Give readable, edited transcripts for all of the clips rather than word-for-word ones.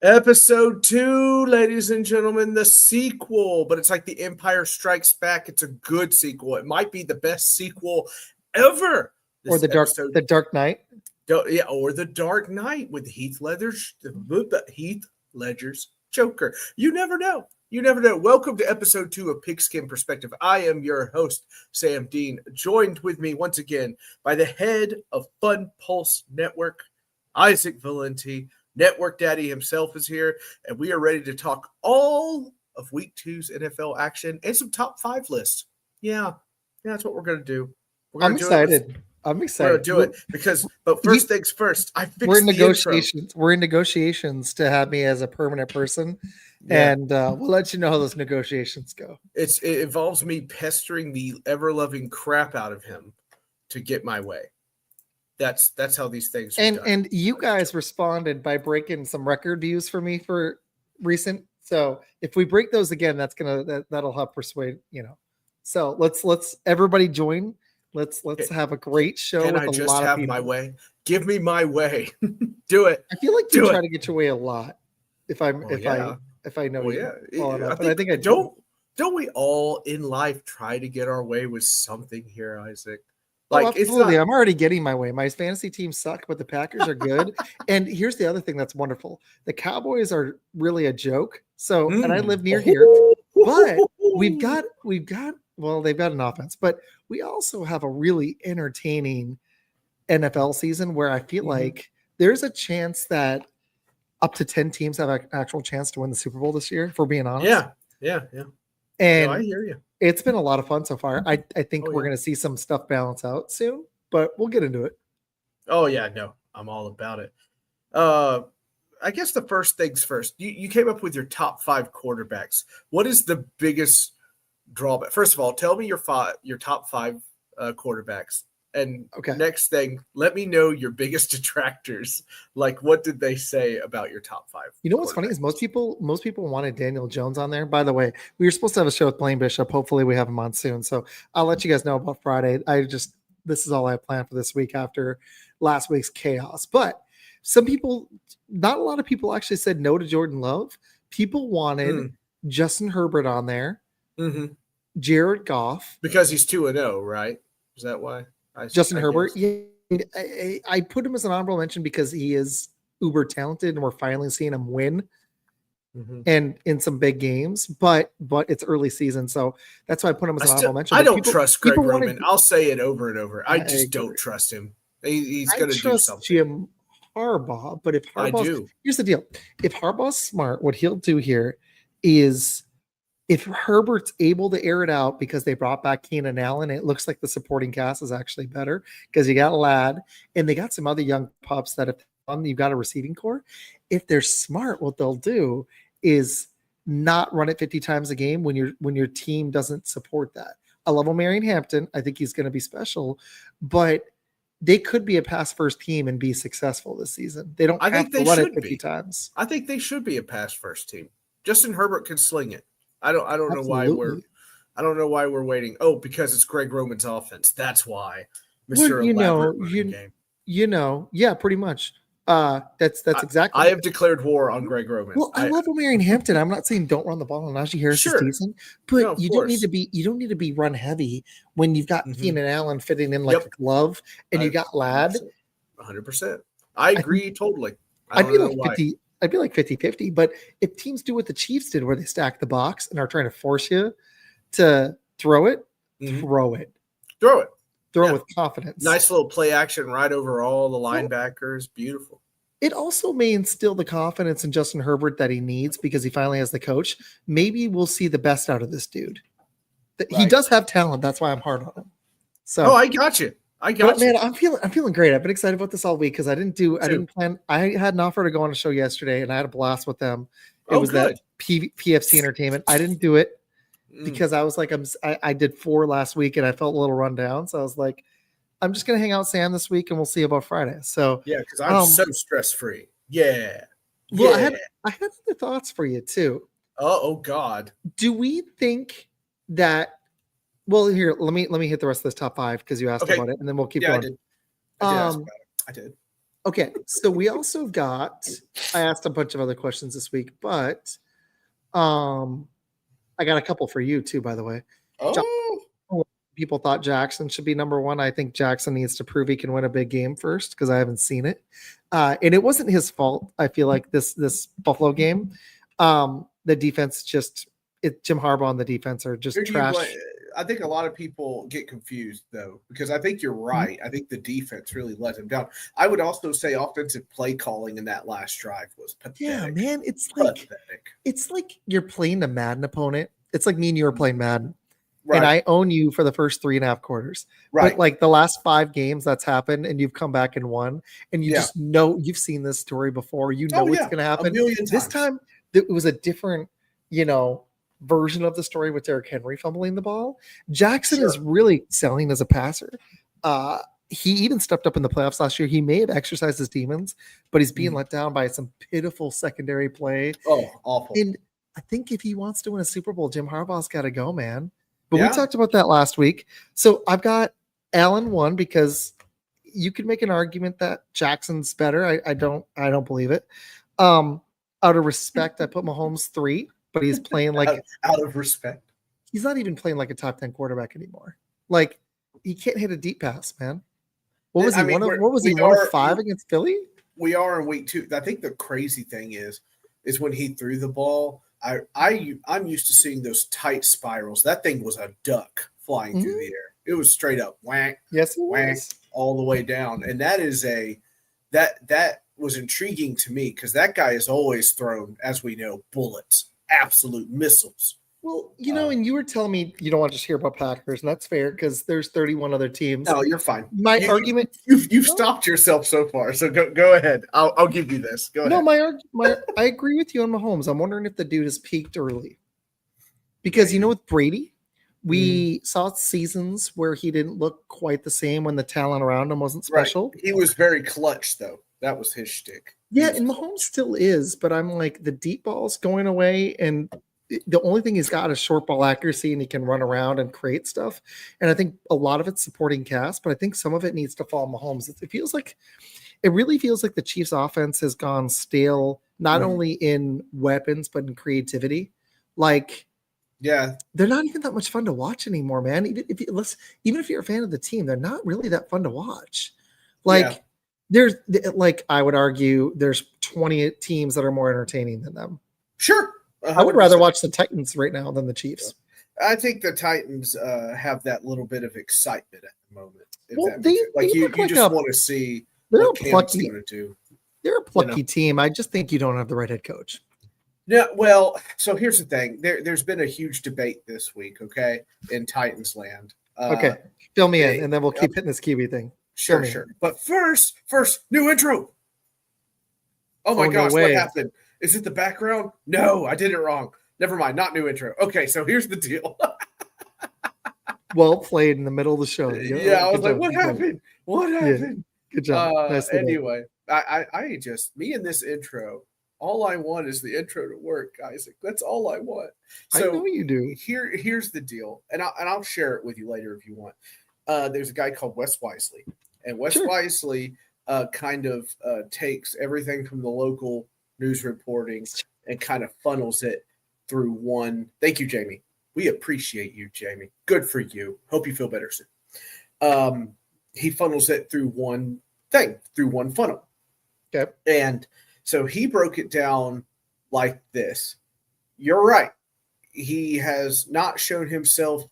Episode 2, ladies and gentlemen, the sequel, but it's like The Empire Strikes Back. It's a good sequel. It might be the best sequel ever. Or the Dark Knight. Yeah, or The Dark Knight with Heath Ledger's Joker. You never know. You never know. Welcome to episode 2 of Pigskin Perspective. I am your host, Sam Dean, joined with me once again by the head of Fun Pulse Network, Izac Valenti. Network Daddy himself is here, and we are ready to talk all of Week 2's NFL action and some top 5 lists. Yeah, that's what we're going to do. I'm excited. We're going to do it but first things first, I fixed We're in the negotiations. intro. We're in negotiations to have me as a permanent person, and we'll let you know how those negotiations go. It involves me pestering the ever-loving crap out of him to get my way. That's how these things are done. And you guys responded by breaking some record views for me for recent. So if we break those again, that'll help persuade, So let's everybody join. Let's have a great show. Can I just have my way? Give me my way. Do it. I feel like you try to get your way a lot. If I know you. I think I don't we all in life try to get our way with something here, Izac? Absolutely. I'm already getting my way. My fantasy teams suck, but the Packers are good. And here's the other thing that's wonderful. The Cowboys are really a joke. So, and I live near here, but they've got an offense, but we also have a really entertaining NFL season where I feel like there's a chance that up to 10 teams have an actual chance to win the Super Bowl this year, if we're being honest. Yeah. And I hear you. It's been a lot of fun so far. I think we're going to see some stuff balance out soon, but we'll get into it. Oh, yeah. No, I'm all about it. I guess the first things first. You came up with your top 5 quarterbacks. What is the biggest drawback? First of all, tell me your top 5 quarterbacks. And next thing, let me know your biggest detractors. Like, what did they say about your top 5? You know what's funny is most people wanted Daniel Jones on there. By the way, we were supposed to have a show with Blaine Bishop. Hopefully we have him on soon. So I'll let you guys know about Friday. This is all I planned for this week after last week's chaos. But not a lot of people actually said no to Jordan Love. People wanted Justin Herbert on there. Jared Goff. Because he's 2-0, right? Is that why? Justin Herbert, I put him as an honorable mention because he is uber talented and we're finally seeing him win and in some big games, but it's early season. So that's why I put him as an honorable mention. I don't trust Greg Roman. I'll say it over and over. I just don't trust him. He's going to do something. Jim Harbaugh, but if Harbaugh, here's the deal. If Harbaugh's smart, what he'll do here is if Herbert's able to air it out because they brought back Keenan Allen, it looks like the supporting cast is actually better because you got Ladd and they got some other young pups that if you've got a receiving core. If they're smart, what they'll do is not run it 50 times a game when your team doesn't support that. I love Marion Hampton. I think he's going to be special, but they could be a pass first team and be successful this season. They don't have to run it 50 times. I think they should be a pass first team. Justin Herbert can sling it. I don't know why we're waiting. Oh, because it's Greg Roman's offense. That's why. Mr. Yeah, pretty much. That's exactly. I have declared war on Greg Roman. Well, I love Marion Hampton. I'm not saying don't run the ball on Najee Harris this season, but you don't need to be run heavy when you've got Keenan Allen fitting in like a glove and you got Ladd. 100%. I agree totally. I'd be like 50-50, but if teams do what the Chiefs did where they stack the box and are trying to force you to throw it, throw it with confidence. Nice little play action right over all the linebackers. Beautiful. It also may instill the confidence in Justin Herbert that he needs because he finally has the coach. Maybe we'll see the best out of this dude. He does have talent. That's why I'm hard on him. So I got you. Man, I'm feeling great. I've been excited about this all week because I didn't plan. I had an offer to go on a show yesterday and I had a blast with them. It was good. That PFC Entertainment. I didn't do it because I was like, I did 4 last week and I felt a little run down. So I was like, I'm just going to hang out with Sam this week and we'll see about Friday. So yeah, because I'm so stress-free. Yeah. Well, I had other thoughts for you too. Oh God. Do we think that, well, here, let me hit the rest of this top 5 because you asked about it, and then we'll keep going. I did. I did. Okay, so we also got. I asked a bunch of other questions this week, but I got a couple for you too. By the way, Oh, people thought Jackson should be number one. I think Jackson needs to prove he can win a big game first because I haven't seen it, and it wasn't his fault. I feel like this Buffalo game, the defense Jim Harbaugh and the defense are just trash. I think a lot of people get confused though, because I think you're right. I think the defense really let him down. I would also say offensive play calling in that last drive was pathetic. Yeah, man, it's like you're playing a Madden opponent. It's like me and you were playing Madden. Right. And I own you for the first 3.5 quarters. Right. But like the last 5 games that's happened and you've come back and won. And you just know you've seen this story before. You know what's going to happen. This time it was a different, version of the story with Derrick Henry fumbling the ball. Jackson is really excelling as a passer. He even stepped up in the playoffs last year. He may have exercised his demons, but he's being let down by some pitiful secondary play. Oh, awful. And I think if he wants to win a Super Bowl, Jim Harbaugh's got to go, man. But we talked about that last week. So I've got Allen 1 because you could make an argument that Jackson's better. I don't believe it. Out of respect, I put Mahomes 3, but he's playing like out of respect. He's not even playing like a top 10 quarterback anymore. Like he can't hit a deep pass, man. What was he? One of 5 against Philly? We are in week 2. I think the crazy thing is when he threw the ball. I'm used to seeing those tight spirals. That thing was a duck flying through the air. It was straight up whack, whack, all the way down. And that is that was intriguing to me because that guy has always thrown, as we know, bullets, absolute missiles. Well, and you were telling me you don't want to just hear about Packers, and that's fair because there's 31 other teams. No, you're fine. My argument, you've stopped yourself so far, so go ahead. I'll give you this. Go ahead. No, I agree with you on Mahomes. I'm wondering if the dude has peaked early because with Brady, we saw seasons where he didn't look quite the same when the talent around him wasn't special. Right. He was very clutch, though. That was his shtick. Yeah, and Mahomes still is, but I'm like the deep ball's going away and. The only thing he's got is short ball accuracy and he can run around and create stuff. And I think a lot of it's supporting cast, but I think some of it needs to fall on Mahomes. It really feels like the Chiefs offense has gone stale, not only in weapons, but in creativity. Like, they're not even that much fun to watch anymore, man. Even if you're a fan of the team, they're not really that fun to watch. There's I would argue there's 20 teams that are more entertaining than them. Sure. 100%. I would rather watch the Titans right now than the Chiefs. I think the Titans have that little bit of excitement at the moment. Well, you just want to see what Cam's going to do. They're a plucky team. I just think you don't have the right head coach. Yeah, well, so here's the thing. There's been a huge debate this week, okay, in Titans land. Okay, fill me in, and then we'll keep hitting this Kiwi thing. Sure. But first, new intro. Oh my gosh, what happened? Is it the background? No, I did it wrong. Never mind, not new intro. Okay, so here's the deal. Well played in the middle of the show. I was like, what happened? What happened? Yeah. Good job. Anyway, I just, me and this intro, all I want is the intro to work, Isaac. That's all I want. So I know you do. Here's the deal, and I'll share it with you later if you want. There's a guy called Wes Wisely, and Wes Wisely kind of takes everything from the local news reporting and kind of funnels it through one. Thank you, Jamie. We appreciate you, Jamie. Good for you. Hope you feel better soon. He funnels it through one thing, through one funnel. Okay. And so he broke it down like this. You're right. He has not shown himself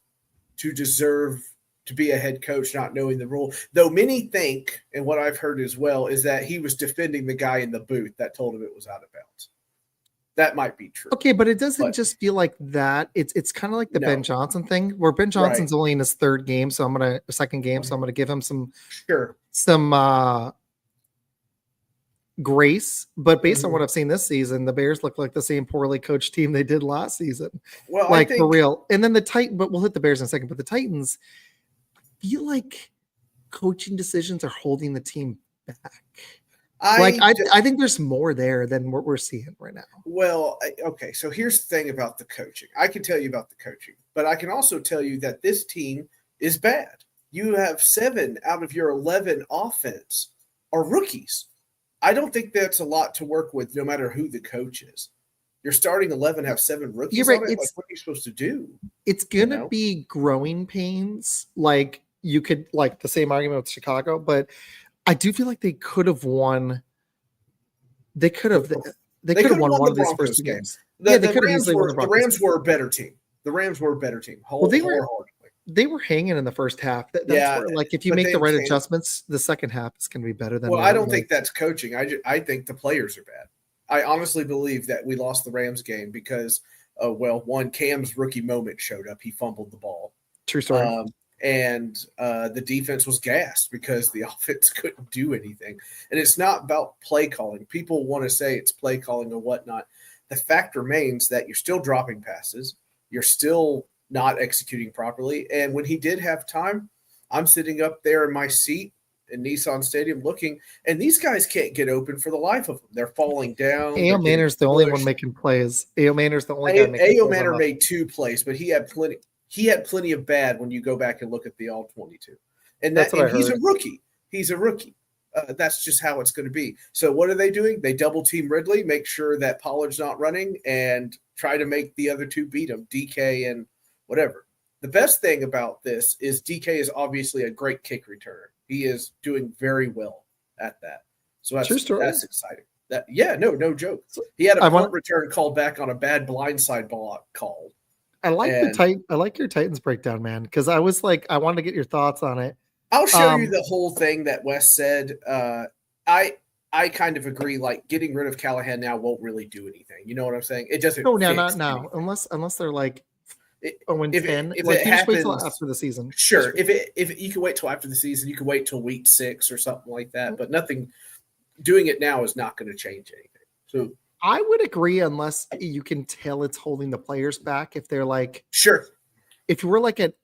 to deserve to be a head coach, not knowing the rule. Though many think, and what I've heard as well, is that he was defending the guy in the booth that told him it was out of bounds. That might be true. Okay, but it doesn't just feel like that. It's kind of like the Ben Johnson thing, where Ben Johnson's only in his second game, so I'm gonna give him some grace. But based on what I've seen this season, the Bears look like the same poorly coached team they did last season. Well, for real. And then but we'll hit the Bears in a second. But the Titans, feel like coaching decisions are holding the team back. I think there's more there than what we're seeing right now. Well, okay. So here's the thing about the coaching. I can tell you about the coaching, but I can also tell you that this team is bad. You have 7 out of your 11 offense are rookies. I don't think that's a lot to work with, no matter who the coach is. Your starting 11 have 7 rookies on it. Like, what are you supposed to do? It's gonna be growing pains. Like you could like the same argument with Chicago, but I do feel like they could have won. They could have won one of these first two games. They could have easily won the Broncos. The Rams were a better team. They were hanging in the first half. That's where, like, if you make the right adjustments, the second half is going to be better than. Well, I don't think that's coaching. I think the players are bad. I honestly believe that we lost the Rams game because, one, Cam's rookie moment showed up. He fumbled the ball. True story. And the defense was gassed because the offense couldn't do anything. And it's not about play calling. People want to say it's play calling or whatnot. The fact remains that you're still dropping passes. You're still not executing properly. And when he did have time, I'm sitting up there in my seat in Nissan Stadium looking, and these guys can't get open for the life of them. They're falling down. A.O. Manor's the only one making plays. A.O. Manor's the only guy making plays. A.O. Manor made 2 plays, but he had plenty of bad when you go back and look at the all 22. And he's a rookie. He's a rookie. That's just how it's going to be. So what are they doing? They double team Ridley, make sure that Pollard's not running, and try to make the other two beat him, DK and whatever. The best thing about this is DK is obviously a great kick returner. He is doing very well at that. So that's exciting. No joke. He had a punt return called back on a bad blindside ball call. I like your Titans breakdown, man, because I was like, I wanted to get your thoughts on it. I'll show you the whole thing that Wes said. I kind of agree. Like, getting rid of Callahan now won't really do anything. You know what I'm saying? It doesn't. No, not now. Unless they're like 0-10. If it happens, wait till after the season. Sure. If you can wait till after the season, you can wait till week 6 or something like that. But nothing. Doing it now is not going to change anything. So I would agree, unless you can tell it's holding the players back. If they're like, sure. If you were like at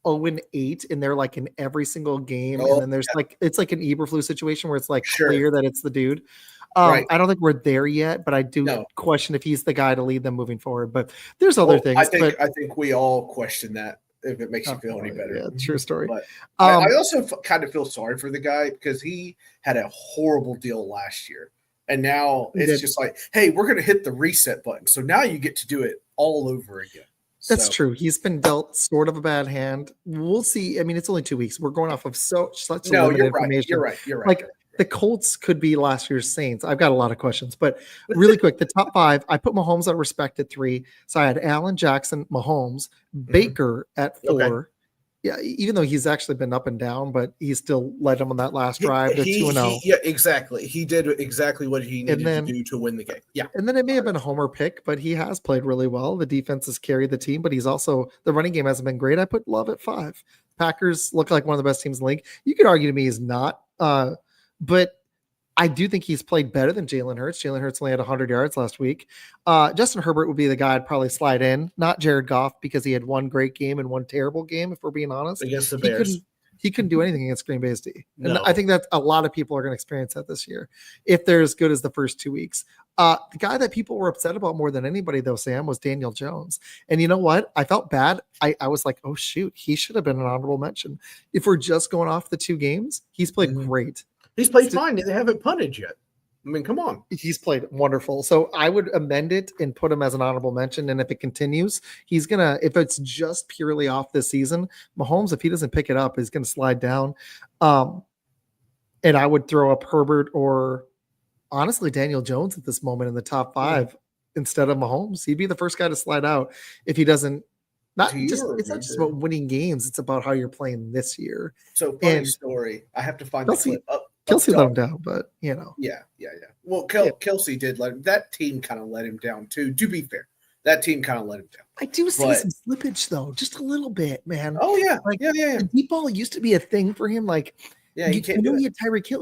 0-8 and they're like in every single game, and then there's like, it's like an Eberflus situation where it's like clear that it's the dude. Right. I don't think we're there yet, but I do question if he's the guy to lead them moving forward. But there's other things. I think we all question that, if it makes you feel any better. Yeah, true story. But I also kind of feel sorry for the guy because he had a horrible deal last year. And now it's just like, hey, we're going to hit the reset button. So now you get to do it all over again. That's true. He's been dealt sort of a bad hand. We'll see. I mean, it's only 2 weeks. We're going off of such limited information. You're right. Like, the Colts could be last year's Saints. I've got a lot of questions, but really quick, the top 5, I put Mahomes at respect at 3. So I had Allen, Jackson, Mahomes, Baker at 4. Okay. Yeah, even though he's actually been up and down, but he still led him on that last drive to 2-0. Yeah, exactly. He did exactly what he needed to do to win the game. Yeah. And then it may have been a homer pick, but he has played really well. The defense has carried the team, but he's also, the running game hasn't been great. I put Love at 5. Packers look like one of the best teams in the league. You could argue to me he's not, but I do think he's played better than Jalen Hurts. Jalen Hurts only had 100 yards last week. Justin Herbert would be the guy I'd probably slide in, not Jared Goff, because he had one great game and one terrible game, if we're being honest. Against the Bears. He couldn't do anything against Green Bay's D. And I think that a lot of people are going to experience that this year, if they're as good as the first 2 weeks. The guy that people were upset about more than anybody, though, Sam, was Daniel Jones. And you know what? I felt bad. I was like, oh, shoot, he should have been an honorable mention. If we're just going off the 2 games, he's played great. He's played fine. They haven't punted yet. I mean, come on. He's played wonderful. So I would amend it and put him as an honorable mention. And if it continues, he's going to, if it's just purely off this season, Mahomes, if he doesn't pick it up, is going to slide down. And I would throw up Herbert or honestly Daniel Jones at this moment in the top 5 instead of Mahomes. He'd be the first guy to slide out if he doesn't. It's not just about winning games. It's about how you're playing this year. So funny story. I have to find the clip up. Kelsey let him down, but you know. Yeah. Well, Kelsey did let him. That team kind of let him down too. To be fair, that team kind of let him down. I do see some slippage though, just a little bit, man. Oh yeah, yeah. The deep ball used to be a thing for him. Like, he can't do it. He had Tyreek Hill.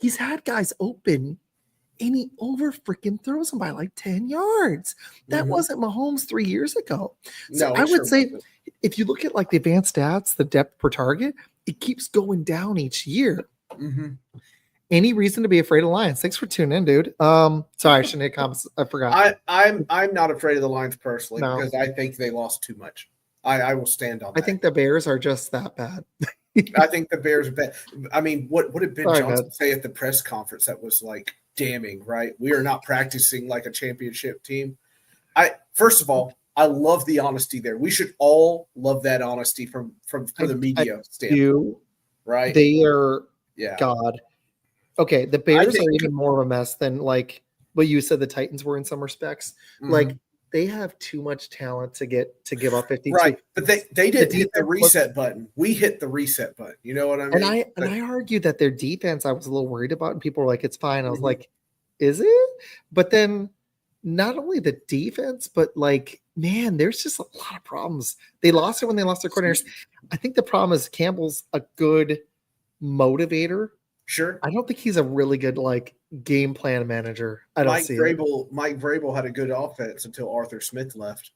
He's had guys open, and he over freaking throws them by like 10 yards. That wasn't Mahomes 3 years ago. So I would say, if you look at like the advanced stats, the depth per target, it keeps going down each year. Any reason to be afraid of Lions? Thanks for tuning in, dude. Sorry, I shouldn't hit comments. I forgot. I'm not afraid of the Lions personally because I think they lost too much. I will stand on that. I think the Bears are just that bad. I think the Bears are bad. I mean, what did Ben Johnson man. say at the press conference that was like damning, right? We are not practicing like a championship team. First of all, I love the honesty there. We should all love that honesty from the media standpoint, right? They are God. Okay, the Bears are even more of a mess than like what you said the Titans were in some respects. Mm-hmm. Like they have too much talent to give up 52. Right, but they didn't hit the reset button. We hit the reset button. You know what I mean? And I argued that their defense I was a little worried about, and people were like, "It's fine." I was like, "Is it?" But then, not only the defense, but like, man, there's just a lot of problems. They lost it when they lost their coordinators. I think the problem is Campbell's a good motivator. Sure. I don't think he's a really good like game plan manager. I don't see it. Mike Vrabel had a good offense until Arthur Smith left.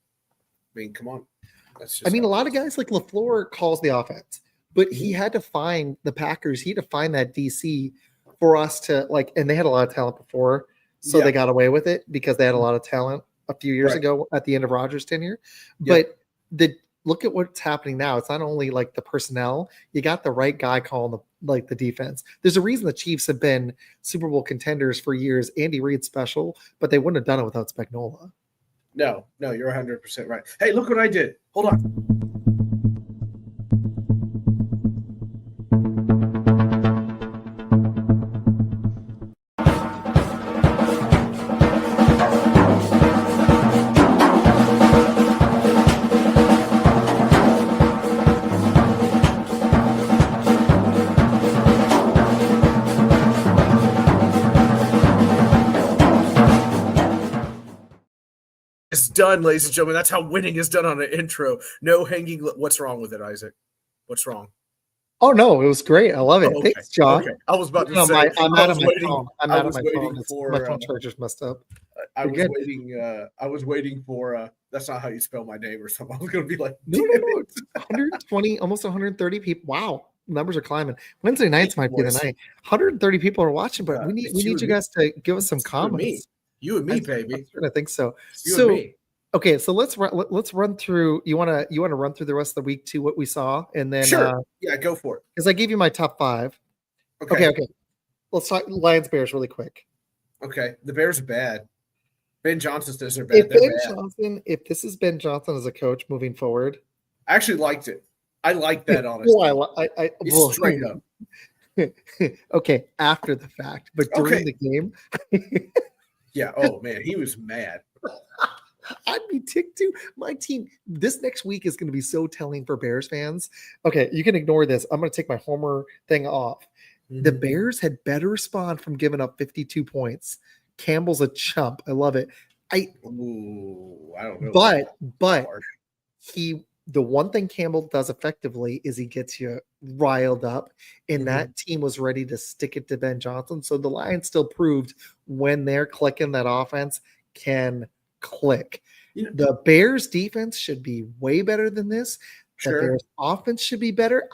I mean, come on. I mean, a lot of guys like LaFleur calls the offense, but he had to find the Packers. He had to find that DC for us to like, and they had a lot of talent before, so they got away with it because they had a lot of talent a few years ago at the end of Rodgers' tenure. But look at what's happening now. It's not only like the personnel, you got the right guy calling the defense. There's a reason the Chiefs have been Super Bowl contenders for years. Andy Reid's special, but they wouldn't have done it without Spagnuolo. No, you're 100% right. Hey, look what I did. Hold on. It's done, ladies and gentlemen. That's how winning is done on an intro. No hanging. What's wrong with it, Izac? What's wrong? Oh no, it was great. I love it. Thanks, John. Okay. I was about to say. I'm out of my phone. My phone charger's messed up. I was waiting for. That's not how you spell my name or something. I was going to be like, no. 120, almost 130 people. Wow, numbers are climbing. Wednesday nights might be the night. 130 people are watching, but we need you guys to give us some comments. You and me, baby. I think so. You and me. Okay, so let's run through. You want to run through the rest of the week too, what we saw, and then go for it. Because I gave you my top 5. Okay. Let's talk Lions Bears really quick. Okay, the Bears are bad. Ben Johnson says they're bad. If this is Ben Johnson as a coach moving forward, I actually liked it. I like that honestly. Straight up. Okay, after the fact, but during the game. Yeah. Oh man, he was mad. I'd be ticked too. My team this next week is going to be so telling for Bears fans. Okay, you can ignore this. I'm going to take my Homer thing off. Mm-hmm. The Bears had better respond from giving up 52 points. Campbell's a chump. I love it. I don't know. But the one thing Campbell does effectively is he gets you riled up, and that team was ready to stick it to Ben Johnson. So the Lions still proved when they're clicking, that offense can click. The Bears defense should be way better than this. The Bears offense should be better.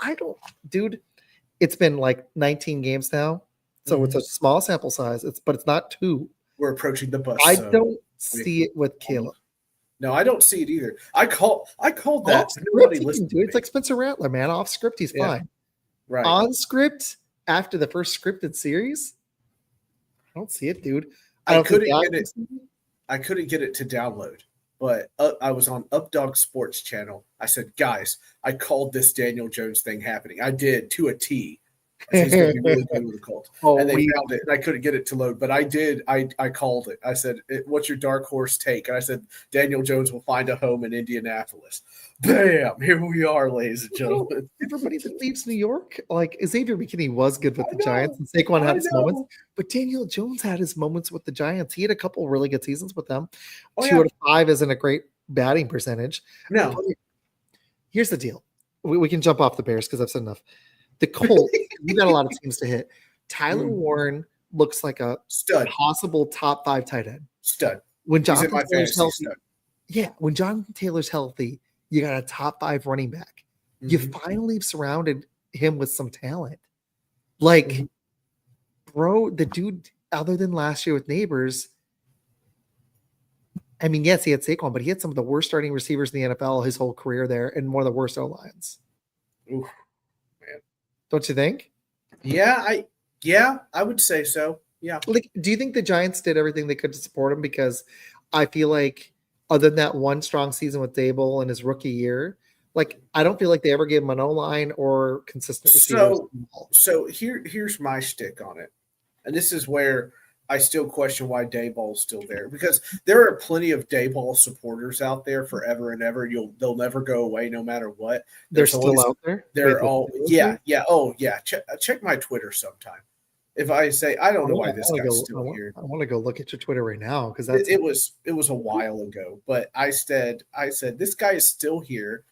It's been like 19 games now. So it's a small sample size. But it's not 2. We're approaching the bus. I don't see it with Caleb. No, I don't see it either. I called that. Nobody listened to it. It's like Spencer Rattler, man. Off script, he's fine. Right. On script, after the first scripted series, I don't see it, dude. I couldn't get it to download, but I was on Updog Sports channel. I said, guys, I called this Daniel Jones thing happening. I did to a T. He's going to be really good with the Colts. And they found it, and I couldn't get it to load, but I did. I called it. I said, what's your dark horse take? And I said, Daniel Jones will find a home in Indianapolis. Bam! Here we are, ladies and gentlemen. Everybody that leaves New York, like Xavier McKinney was good with the Giants, and Saquon had his moments, but Daniel Jones had his moments with the Giants. He had a couple of really good seasons with them. 2 out of 5 isn't a great batting percentage. No. But here's the deal. We can jump off the Bears because I've said enough. The Colts, you got a lot of teams to hit. Tyler Warren looks like a stud, possible top 5 tight end. Stud. When Jonathan Taylor's healthy, when Jonathan Taylor's healthy, you got a top 5 running back. Mm-hmm. You finally surrounded him with some talent. Like, bro, the dude, other than last year with Neighbors, I mean, yes, he had Saquon, but he had some of the worst starting receivers in the NFL his whole career there, and one of the worst O-lines. Oof. Man. Don't you think? Yeah, I would say so. Yeah. Like, do you think the Giants did everything they could to support him? Because I feel like, other than that one strong season with Dable in his rookie year, like I don't feel like they ever gave him an O-line or consistent receivers. So here's my shtick on it, and this is where I still question why Dayball's still there, because there are plenty of Dayball supporters out there forever and ever. They'll never go away no matter what. They're still out there. They're all yeah. Oh yeah. Check my Twitter sometime. If I say I don't know why this guy's still here. I want to go look at your Twitter right now because it was a while ago. But I said this guy is still here.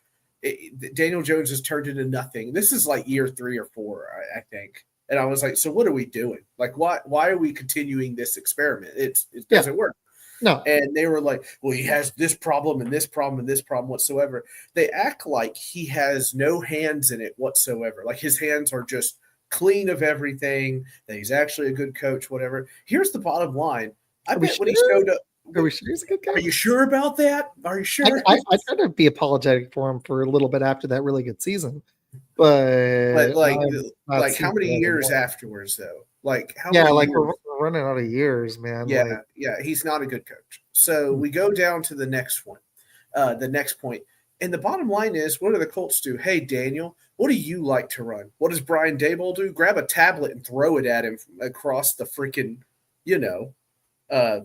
Daniel Jones has turned into nothing. This is like year 3 or 4, I think. And I was like, so what are we doing? Like, why are we continuing this experiment? It doesn't work. No. And they were like, well, he has this problem and this problem and this problem whatsoever. They act like he has no hands in it whatsoever. Like his hands are just clean of everything, that he's actually a good coach, whatever. Here's the bottom line. I bet when he showed up. Are we sure he's a good guy? Are you sure about that? Are you sure? I tried to be apologetic for him for a little bit after that really good season. But like how many years afterwards though? Like how many like years? We're running out of years, man. Yeah, he's not a good coach. So we go down to the next one, the next point. And the bottom line is, what do the Colts do? Hey, Daniel, what do you like to run? What does Brian Daboll do? Grab a tablet and throw it at him across the freaking,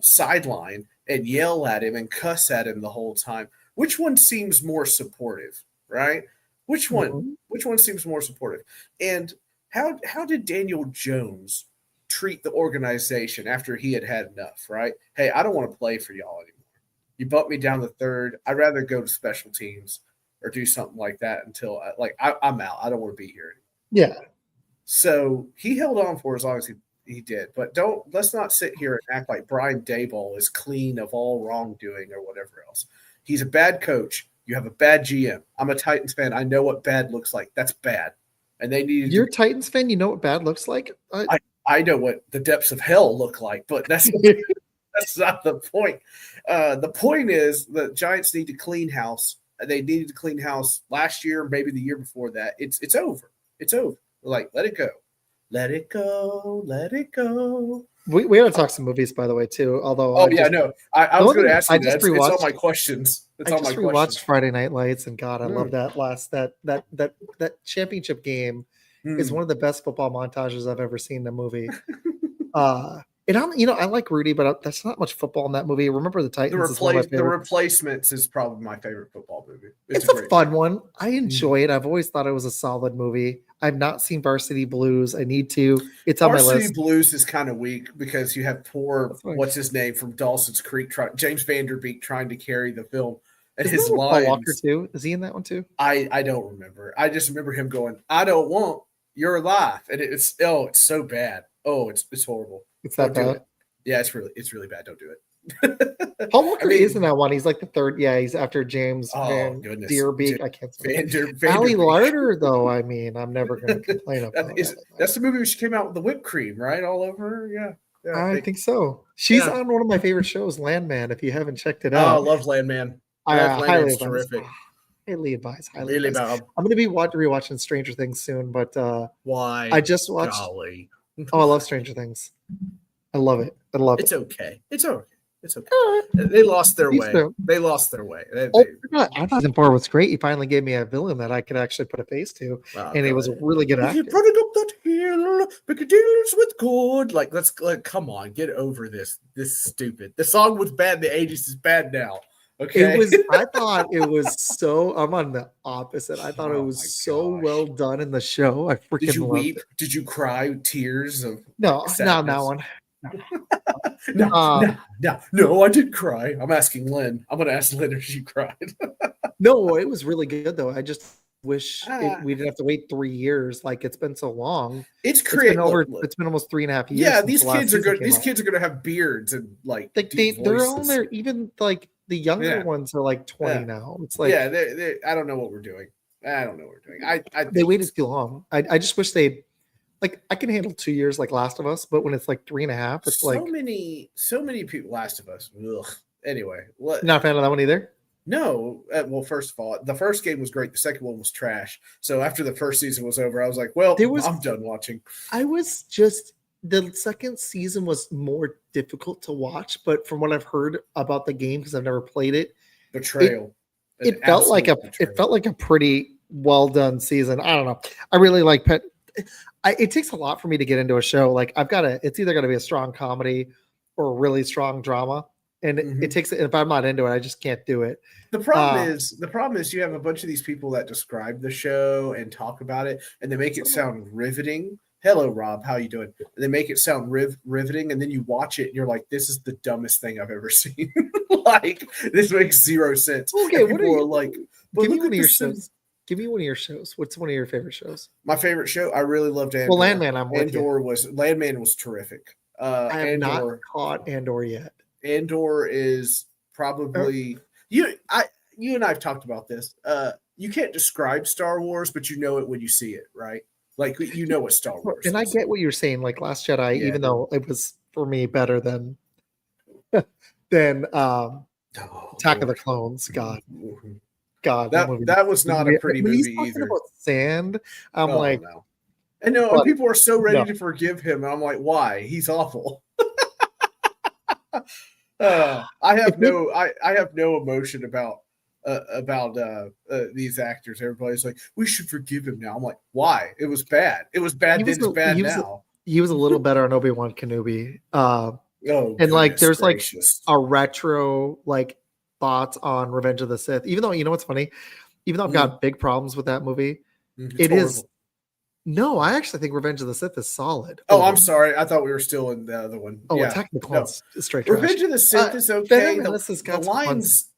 sideline and yell at him and cuss at him the whole time. Which one seems more supportive, right? Which one? Mm-hmm. Which one seems more supportive? And how did Daniel Jones treat the organization after he had enough, right? Hey, I don't want to play for y'all anymore. You bumped me down the third. I'd rather go to special teams or do something like that until I'm out. I don't want to be here anymore. Yeah. So he held on for as long as he did. But let's not sit here and act like Brian Daboll is clean of all wrongdoing or whatever else. He's a bad coach. You have a bad GM. I'm a Titans fan. I know what bad looks like. That's bad. And they need. You're a Titans fan. You know what bad looks like. I know what the depths of hell look like, but that's that's not the point. The point is the Giants need to clean house. They needed to clean house last year, maybe the year before that. It's over. It's over. Like, let it go. Let it go. Let it go. We got to talk some movies, by the way, too. Although, I was going to ask you that. It's all my questions. I just rewatched Friday Night Lights, and God, I love that that championship game. Is one of the best football montages I've ever seen in a movie. And I like Rudy, but that's not much football in that movie. Remember the Titans. The Replacements is probably my favorite football movie. It's a fun one. I enjoy it. I've always thought it was a solid movie. I've not seen Varsity Blues. I need to. It's on my list. Varsity Blues is kind of weak because you have what's his name from Dawson's Creek, James Vanderbeek trying to carry the film. And his lines. Paul Walker too. Is he in that one too? I don't remember. I just remember him going, "I don't want your life," and it's so bad. Oh, it's horrible. It's that bad. Yeah, it's really bad. Don't do it. Paul Walker is in that one. He's like the third. Yeah, he's after James Van Deerbeek. I can't say Ali Larder, though. I mean, I'm never going to complain about that. That's the movie where she came out with the whipped cream, right? All over her. Yeah. I think so. She's on one of my favorite shows, Landman. If you haven't checked it out, I love Landman. Landman's terrific. Highly advised. I'm going to be rewatching Stranger Things soon, but why? I just watched. Golly. I love Stranger Things. I love it. It's okay. It's okay. They lost their way. They lost their way. I'm not in for what's great. He finally gave me a villain that I could actually put a face to, and he was a really good actor. Running up that hill, making deals with God. Let's come on, get over this. This is stupid. The song was bad in the 80s. Is bad now. Okay. I thought it was so. I'm on the opposite. I thought it was so well done in the show. I freaking Did you weep? It. Did you cry tears of no? Sadness? Not that one. No, I didn't cry. I'm asking Lynn. I'm going to ask Lynn if she cried. No, it was really good though. I just wish we didn't have to wait 3 years. Like it's been so long. It's been almost 3.5 years. Yeah, these kids are good. These kids are going to have beards and they're all there. Even like the younger ones are like 20 now. It's like I don't know what we're doing. They waited too long. I just wish they'd. Like I can handle 2 years like Last of Us, but when it's like 3.5, it's so many people. Last of Us. Ugh. Anyway, not a fan of that one either. No, well, first of all, the first game was great. The second one was trash. So after the first season was over, I was like, well, I'm done watching. The second season was more difficult to watch, but from what I've heard about the game, because I've never played it, betrayal. It felt like a pretty well done season. I don't know. I really like Pet. It takes a lot for me to get into a show. Like it's either got to be a strong comedy or a really strong drama. And it takes, if I'm not into it, I just can't do it. The problem is you have a bunch of these people that describe the show and talk about it, and they make it sound riveting. Hello, Rob. How you doing? And they make it sound riveting, and then you watch it, and you're like, "This is the dumbest thing I've ever seen." Like, this makes zero sense. Okay, what are you like? Give me one of your shows. Give me one of your shows. What's one of your favorite shows? My favorite show. I really loved Andor. Well, Landman. Landman was terrific. I have not caught Andor yet. Andor is probably you and I've talked about this. You can't describe Star Wars, but you know it when you see it, right? Like, you know what Star Wars and is. I get what you're saying. Like Last Jedi, even though it was for me better than Attack of the Clones. God, that was not a pretty movie either. About sand, I'm like, no. And no, and people are so ready to forgive him. And I'm like, why? He's awful. I have no emotion about these actors. Everybody's like, we should forgive him now. I'm like, why? It was bad. It was bad then. It's bad now. He was a little better on Obi-Wan Kenobi. And like, there's gracious. Like a retro like thoughts on Revenge of the Sith. Even though, you know what's funny? Even though I've got big problems with that movie, it is. No, I actually think Revenge of the Sith is solid. Oh, I'm sorry. I thought we were still in the other one. Oh, Attack of the Clones is straight trash. Revenge of the Sith is okay. The lines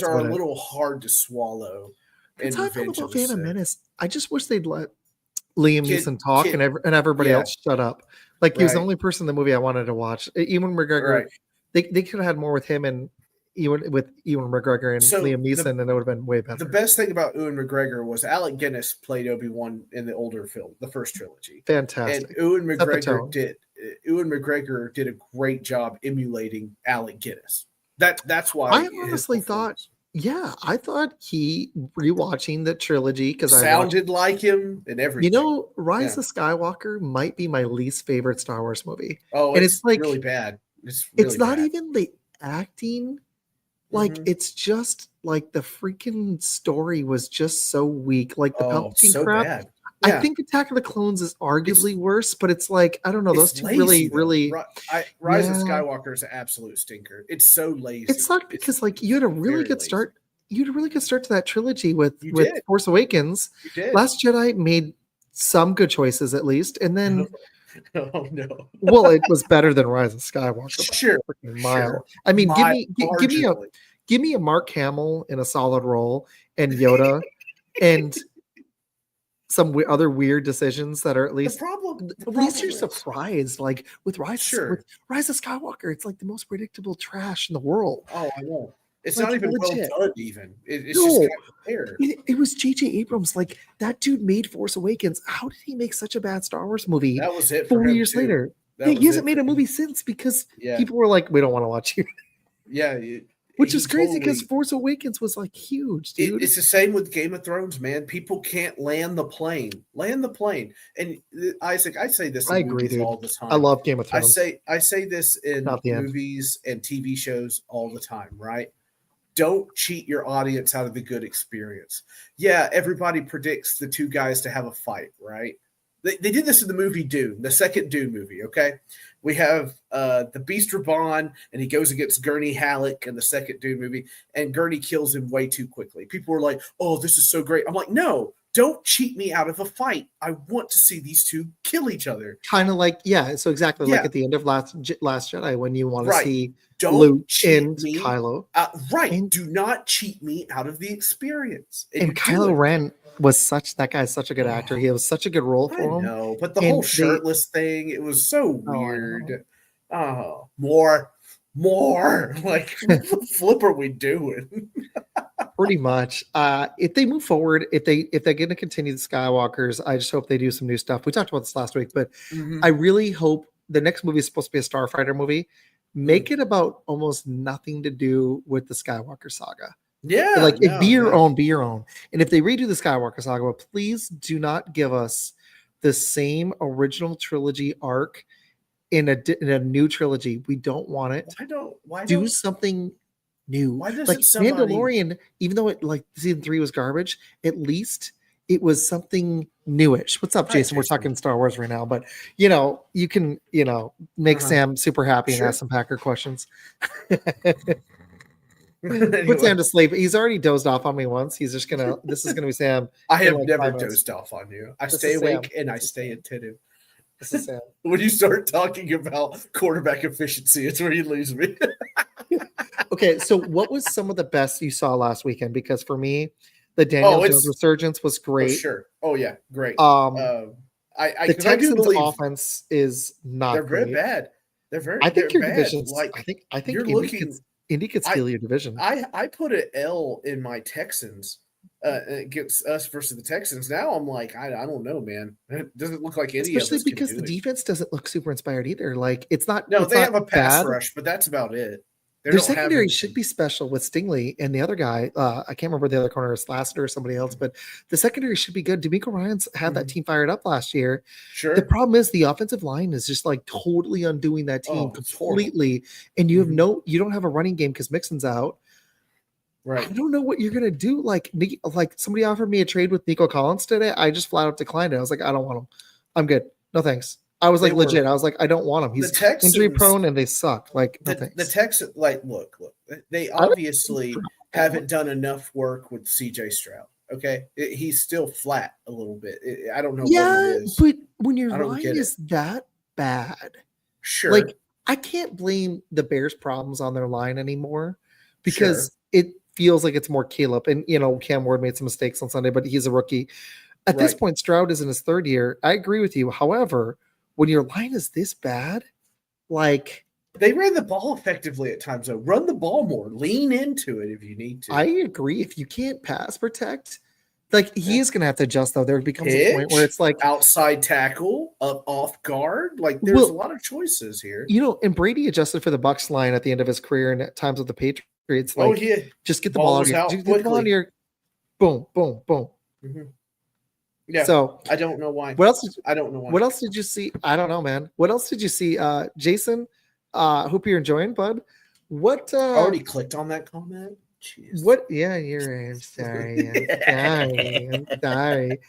are a little hard to swallow. And talking about Phantom Menace, I just wish they'd let Liam Neeson talk and everybody else shut up. Like, he was the only person in the movie I wanted to watch. Ewan McGregor, they could have had more with him and Ewan McGregor and Liam Neeson, and it would have been way better. The best thing about Ewan McGregor was Alec Guinness played Obi-Wan in the older film, the first trilogy. Fantastic. And Ewan McGregor did a great job emulating Alec Guinness. That's why I honestly thought he rewatching the trilogy because sounded like him and everything. You know, Rise of Skywalker might be my least favorite Star Wars movie. Oh, and it's like really bad. It's not even the acting. Like, it's just like the freaking story was just so weak. Like the Palpatine crap. Bad. Yeah. I think Attack of the Clones is arguably worse, but it's like, I don't know. Those two lazy, really. Rise of Skywalker is an absolute stinker. It's so lazy. It sucked because like you had a really good start. You had a really good start to that trilogy with Force Awakens. You did. Last Jedi made some good choices at least, and then. Oh no! Well, it was better than Rise of Skywalker. Sure. I mean, give me a Mark Hamill in a solid role and Yoda, and some other weird decisions that are at least at least you're surprised. Like with Rise of Skywalker, it's like the most predictable trash in the world. Oh, I know. It's like, not even legit. Well done, even. It's just kind of fair. It was J.J. Abrams. Like, that dude made Force Awakens. How did he make such a bad Star Wars movie? That was it 40 years later. He hasn't made a movie since because people were like, we don't want to watch you. Yeah. Which is crazy because Force Awakens was like huge, dude. It's the same with Game of Thrones, man. People can't land the plane. And Isaac, I say this in movies all the time. I love Game of Thrones. I say this in movies and TV shows all the time, right? Don't cheat your audience out of the good experience. Yeah, everybody predicts the two guys to have a fight, right? They did this in the movie Dune, the second Dune movie, okay? We have the Beast Reborn, and he goes against Gurney Halleck in the second Dune movie, and Gurney kills him way too quickly. People were like, oh, this is so great. I'm like, no, don't cheat me out of a fight. I want to see these two kill each other. Kind of like, so exactly like at the end of Last Jedi when you want to see Luke and Kylo. Do not cheat me out of the experience. And Kylo Ren was that guy's such a good actor. He was such a good role for him. No, but the whole shirtless thing, it was so weird. More. Like, what the flip are we doing? Pretty much. If they move forward, if they're going to continue the Skywalkers, I just hope they do some new stuff. We talked about this last week, but I really hope the next movie is supposed to be a Starfighter movie. Make it about almost nothing to do with the Skywalker saga. Yeah, Like, if be your yeah. own, be your own. And if they redo the Skywalker saga, please do not give us the same original trilogy arc in a new trilogy. We don't want it. Do something new. Why Like doesn't somebody? Mandalorian, even though it like season 3 was garbage, at least it was something newish. What's up, Jason? We're talking Star Wars right now, but you can make Sam super happy and ask some Packer questions. Anyway. Put Sam to sleep. He's already dozed off on me once. He's just gonna. This is gonna be Sam. I have never dozed off on you. I stay awake and I stay attentive. This is Sam. When you start talking about quarterback efficiency, it's where you lose me. Okay, so what was some of the best you saw last weekend? Because for me, the Daniel Jones resurgence was great. For sure. Oh yeah, great. The Texans' offense is not. They're very bad. They're very. I think your bad. division's. I think you're looking. Indy could steal your division. I put an L in my Texans against us versus the Texans. Now I'm like, I don't know, man. It doesn't look like any of us especially because the defense doesn't look super inspired either. Like it's not. No, it's they not have a pass bad. rush, but that's about it. Their secondary should be special with Stingley and the other guy. I can't remember the other corner is Lassiter or somebody else, but the secondary should be good. D'Amico Ryans had that team fired up last year. Sure. The problem is the offensive line is just like totally undoing that team completely. And you have you don't have a running game because Mixon's out. Right. I don't know what you're gonna do. Like somebody offered me a trade with Nico Collins today. I just flat out declined it. I was like, I don't want him. I'm good. No thanks. I was like legit. I was like, I don't want him. He's injury prone and they suck. Like the Texans, like look, they obviously haven't done enough work with CJ Stroud. Okay, he's still flat a little bit. I don't know. Yeah, what it is. But when your line is that bad, sure. Like I can't blame the Bears' problems on their line anymore because it feels like it's more Caleb. And Cam Ward made some mistakes on Sunday, but he's a rookie. At this point, Stroud is in his third year. I agree with you. However, when your line is this bad, like they ran the ball effectively at times, though. Run the ball more, lean into it if you need to. I agree. If you can't pass protect, like he is going to have to adjust. Though there becomes a point where it's like outside tackle, off guard. Like there's a lot of choices here. And Brady adjusted for the Bucs line at the end of his career, and at times with the Patriots, like just get the ball out of your, boom, boom, boom. Mm-hmm. Yeah. So I don't know why. I don't know why. What else did you see? I don't know, man. What else did you see? Jason, hope you're enjoying, bud. What I already clicked on that comment. Jeez. What I'm sorry. I'm sorry.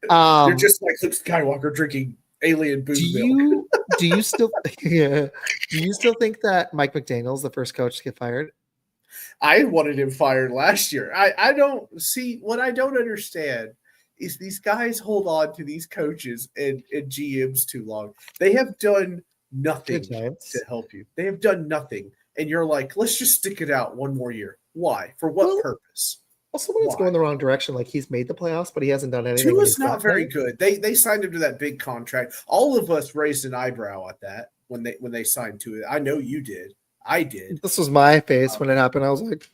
You're just like Luke Skywalker drinking alien booze milk. Do you still do you still think that Mike McDaniel's the first coach to get fired? I wanted him fired last year. I don't see what I don't understand is these guys hold on to these coaches and GMs too long. They have done nothing to help you. They have done nothing. And you're like, let's just stick it out one more year. Why? For what purpose? Also, when it's going the wrong direction, like he's made the playoffs, but he hasn't done anything. Tua's not very good. They signed him to that big contract. All of us raised an eyebrow at that when they signed to it. I know you did. I did. This was my face when it happened. I was like,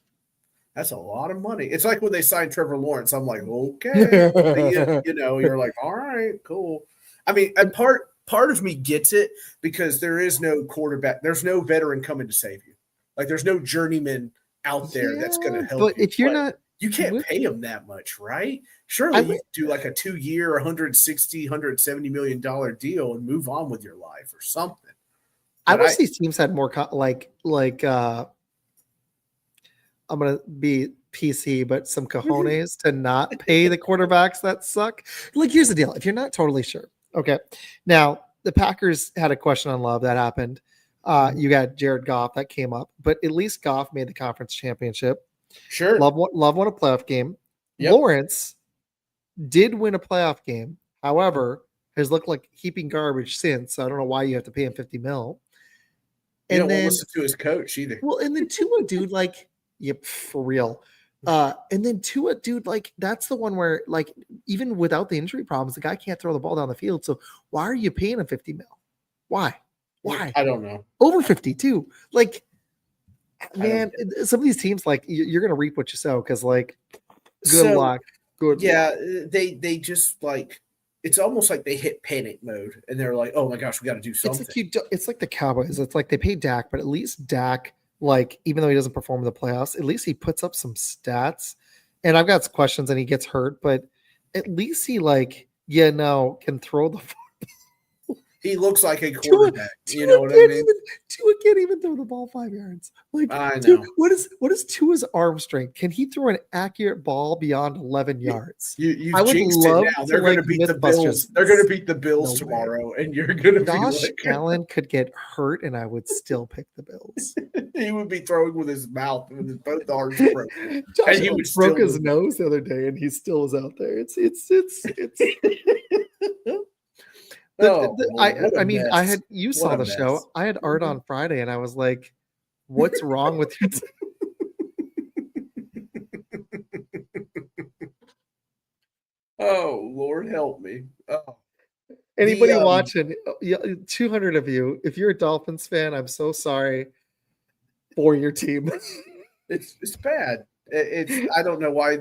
that's a lot of money. It's like when they signed Trevor Lawrence. I'm like, okay. You're like, all right, cool. I mean, and part of me gets it because there is no quarterback. There's no veteran coming to save you. Like there's no journeyman out there that's going to help you. But if you're not, you can't pay him that much, right? Surely you do like a 2-year, $170 million deal and move on with your life or something. I wish these teams had more I'm going to be PC, but some cojones to not pay the quarterbacks that suck. Like, here's the deal. If you're not totally sure. Okay. Now, the Packers had a question on Love that happened. You got Jared Goff that came up, but at least Goff made the conference championship. Sure. Love won a playoff game. Yep. Lawrence did win a playoff game. However, has looked like heaping garbage since. So I don't know why you have to pay him $50 million. And you don't listen to his coach either. Well, and then Tua, dude, like, yep, for real. And then Tua, dude, like that's the one where, like, even without the injury problems, the guy can't throw the ball down the field. So why are you paying him $50 million? Why? I don't know. Over 50 too. Like, man, some of these teams, like, you're gonna reap what you sow because, like, good luck. Good. Yeah, they just like. It's almost like they hit panic mode and they're like, oh my gosh, we got to do something. It's like the Cowboys. It's like they pay Dak, but at least Dak like even though he doesn't perform in the playoffs, at least he puts up some stats. And I've got questions and he gets hurt, but at least he can throw the He looks like a quarterback. You know what I mean? Tua can't even throw the ball 5 yards. Like, I know. What is Tua's arm strength? Can he throw an accurate ball beyond 11 yards? I would love it now. They're going to beat the Bills. They're going to beat the Bills tomorrow, and you're going to be like, Allen could get hurt, and I would still pick the Bills. He would be throwing with his mouth with his both arms broken. Josh and he would broke his nose the other day, and he still was out there. It's. I mean, I had you saw the show. I had Art on Friday, and I was like, "What's wrong with you?" Oh, Lord help me! Oh. Anybody watching? 200 of you. If you're a Dolphins fan, I'm so sorry for your team. It's bad. I don't know why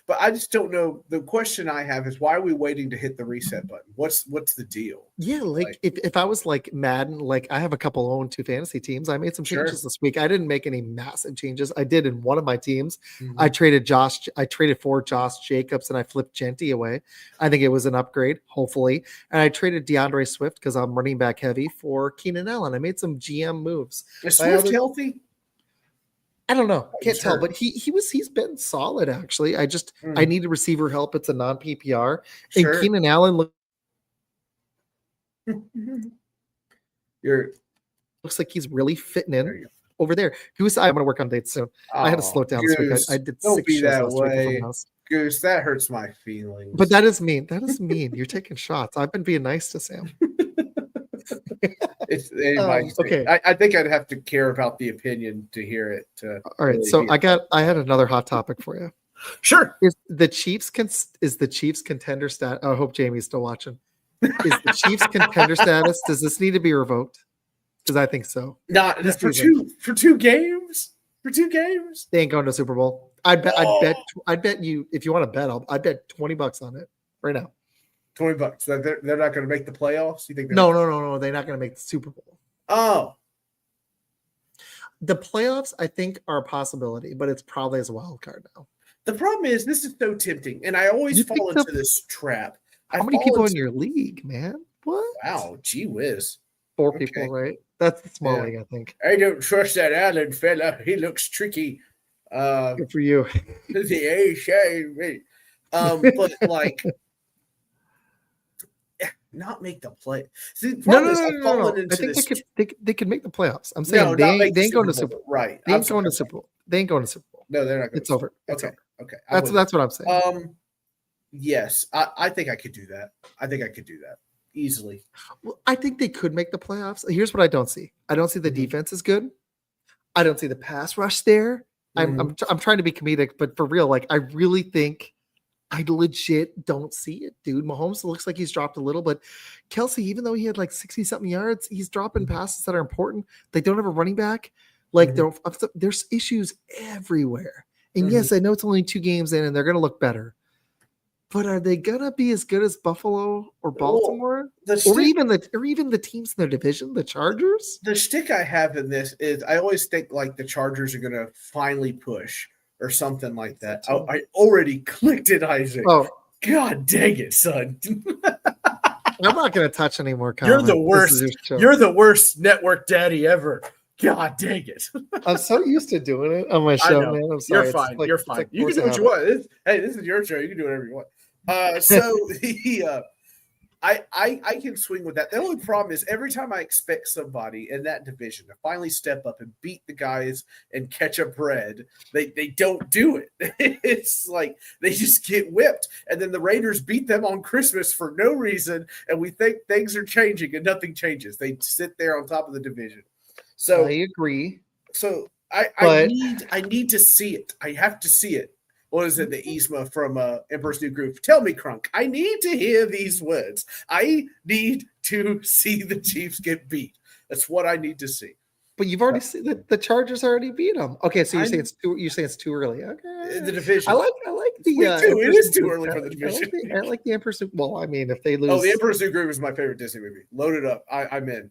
but I just don't know. The question I have is, why are we waiting to hit the reset button? What's the deal? Yeah, like if I was like Madden, like I have a couple own 2 fantasy teams. I made some changes this week. I didn't make any massive changes. I did in one of my teams. Mm-hmm. I traded for Josh Jacobs and I flipped Genty away. I think it was an upgrade, hopefully. And I traded DeAndre Swift because I'm running back heavy for Keenan Allen. I made some GM moves. Is Swift healthy? I don't know. Can't tell, but he's been solid actually. I needed receiver help. It's a non PPR. And Keenan Allen looks like he's really fitting in over there. Goose, I'm gonna work on dates soon. I had to slow it down this week. I did 6 shows last week from the house. Goose, that hurts my feelings. But that is mean. You're taking shots. I've been being nice to Sam. Okay. I think I'd have to care about the opinion to hear it. All right, so I had another hot topic for you. Sure. Is the Chiefs contender status? I hope Jamie's still watching. Is the Chiefs contender status? Does this need to be revoked? Because I think so. Not for two games. For 2 games, they ain't going to the Super Bowl. I'd bet you if you want to bet, I'd bet $20 on it right now. $20. They're not going to make the playoffs? You think? No. They're not going to make the Super Bowl. Oh. The playoffs, I think, are a possibility, but it's probably as a wild card now. The problem is this is so tempting, and I always fall into this trap. How many people in your league, man? What? Wow, gee whiz. 4 people, right? That's the small league, I think. I don't trust that Allen fella. He looks tricky. Good for you. But like, not make the play. See, the problem is I've fallen into this. They could make the playoffs. I'm saying they ain't going to Super Bowl. Right. They ain't going to Super Bowl. They ain't going to Super Bowl. No, they're not. It's over. It's over. Okay. That's what I'm saying. Yes, I think I could do that. I think I could do that easily. Well, I think they could make the playoffs. Here's what I don't see. I don't see the defense is good. I don't see the pass rush there. I'm trying to be comedic, but for real, like I really think I legit don't see it, dude. Mahomes looks like he's dropped a little, but Kelsey, even though he had like 60-something yards, he's dropping passes that are important. They don't have a running back. Like there's issues everywhere. And yes, I know it's only 2 games in and they're going to look better. But are they going to be as good as Buffalo or Baltimore? Or even the teams in their division, the Chargers? The shtick I have in this is I always think like the Chargers are going to finally push or something like that. I already clicked it, Isaac. Oh, God dang it, son. I'm not going to touch any more comments. You're the worst. You're the worst network daddy ever. God dang it. I'm so used to doing it on my show, man. I'm sorry. You're fine. You're fine. You can do what you want. This is your show. You can do whatever you want. I can swing with that. The only problem is every time I expect somebody in that division to finally step up and beat the guys and catch a bread, they don't do it. It's like they just get whipped. And then the Raiders beat them on Christmas for no reason, and we think things are changing, and nothing changes. They sit there on top of the division. So I agree. So I need to see it. I have to see it. What is it, the Yzma from Emperor's New Groove? Tell me, Crunk. I need to hear these words. I need to see the Chiefs get beat. That's what I need to see. But you've already seen the Chargers already beat them. Okay, so you're saying it's too early. Okay. The division. I like the. It is too early for the division. I like the Emperor's. Well, I mean, if they lose. Oh, the Emperor's New Groove is my favorite Disney movie. Load it up. I'm in.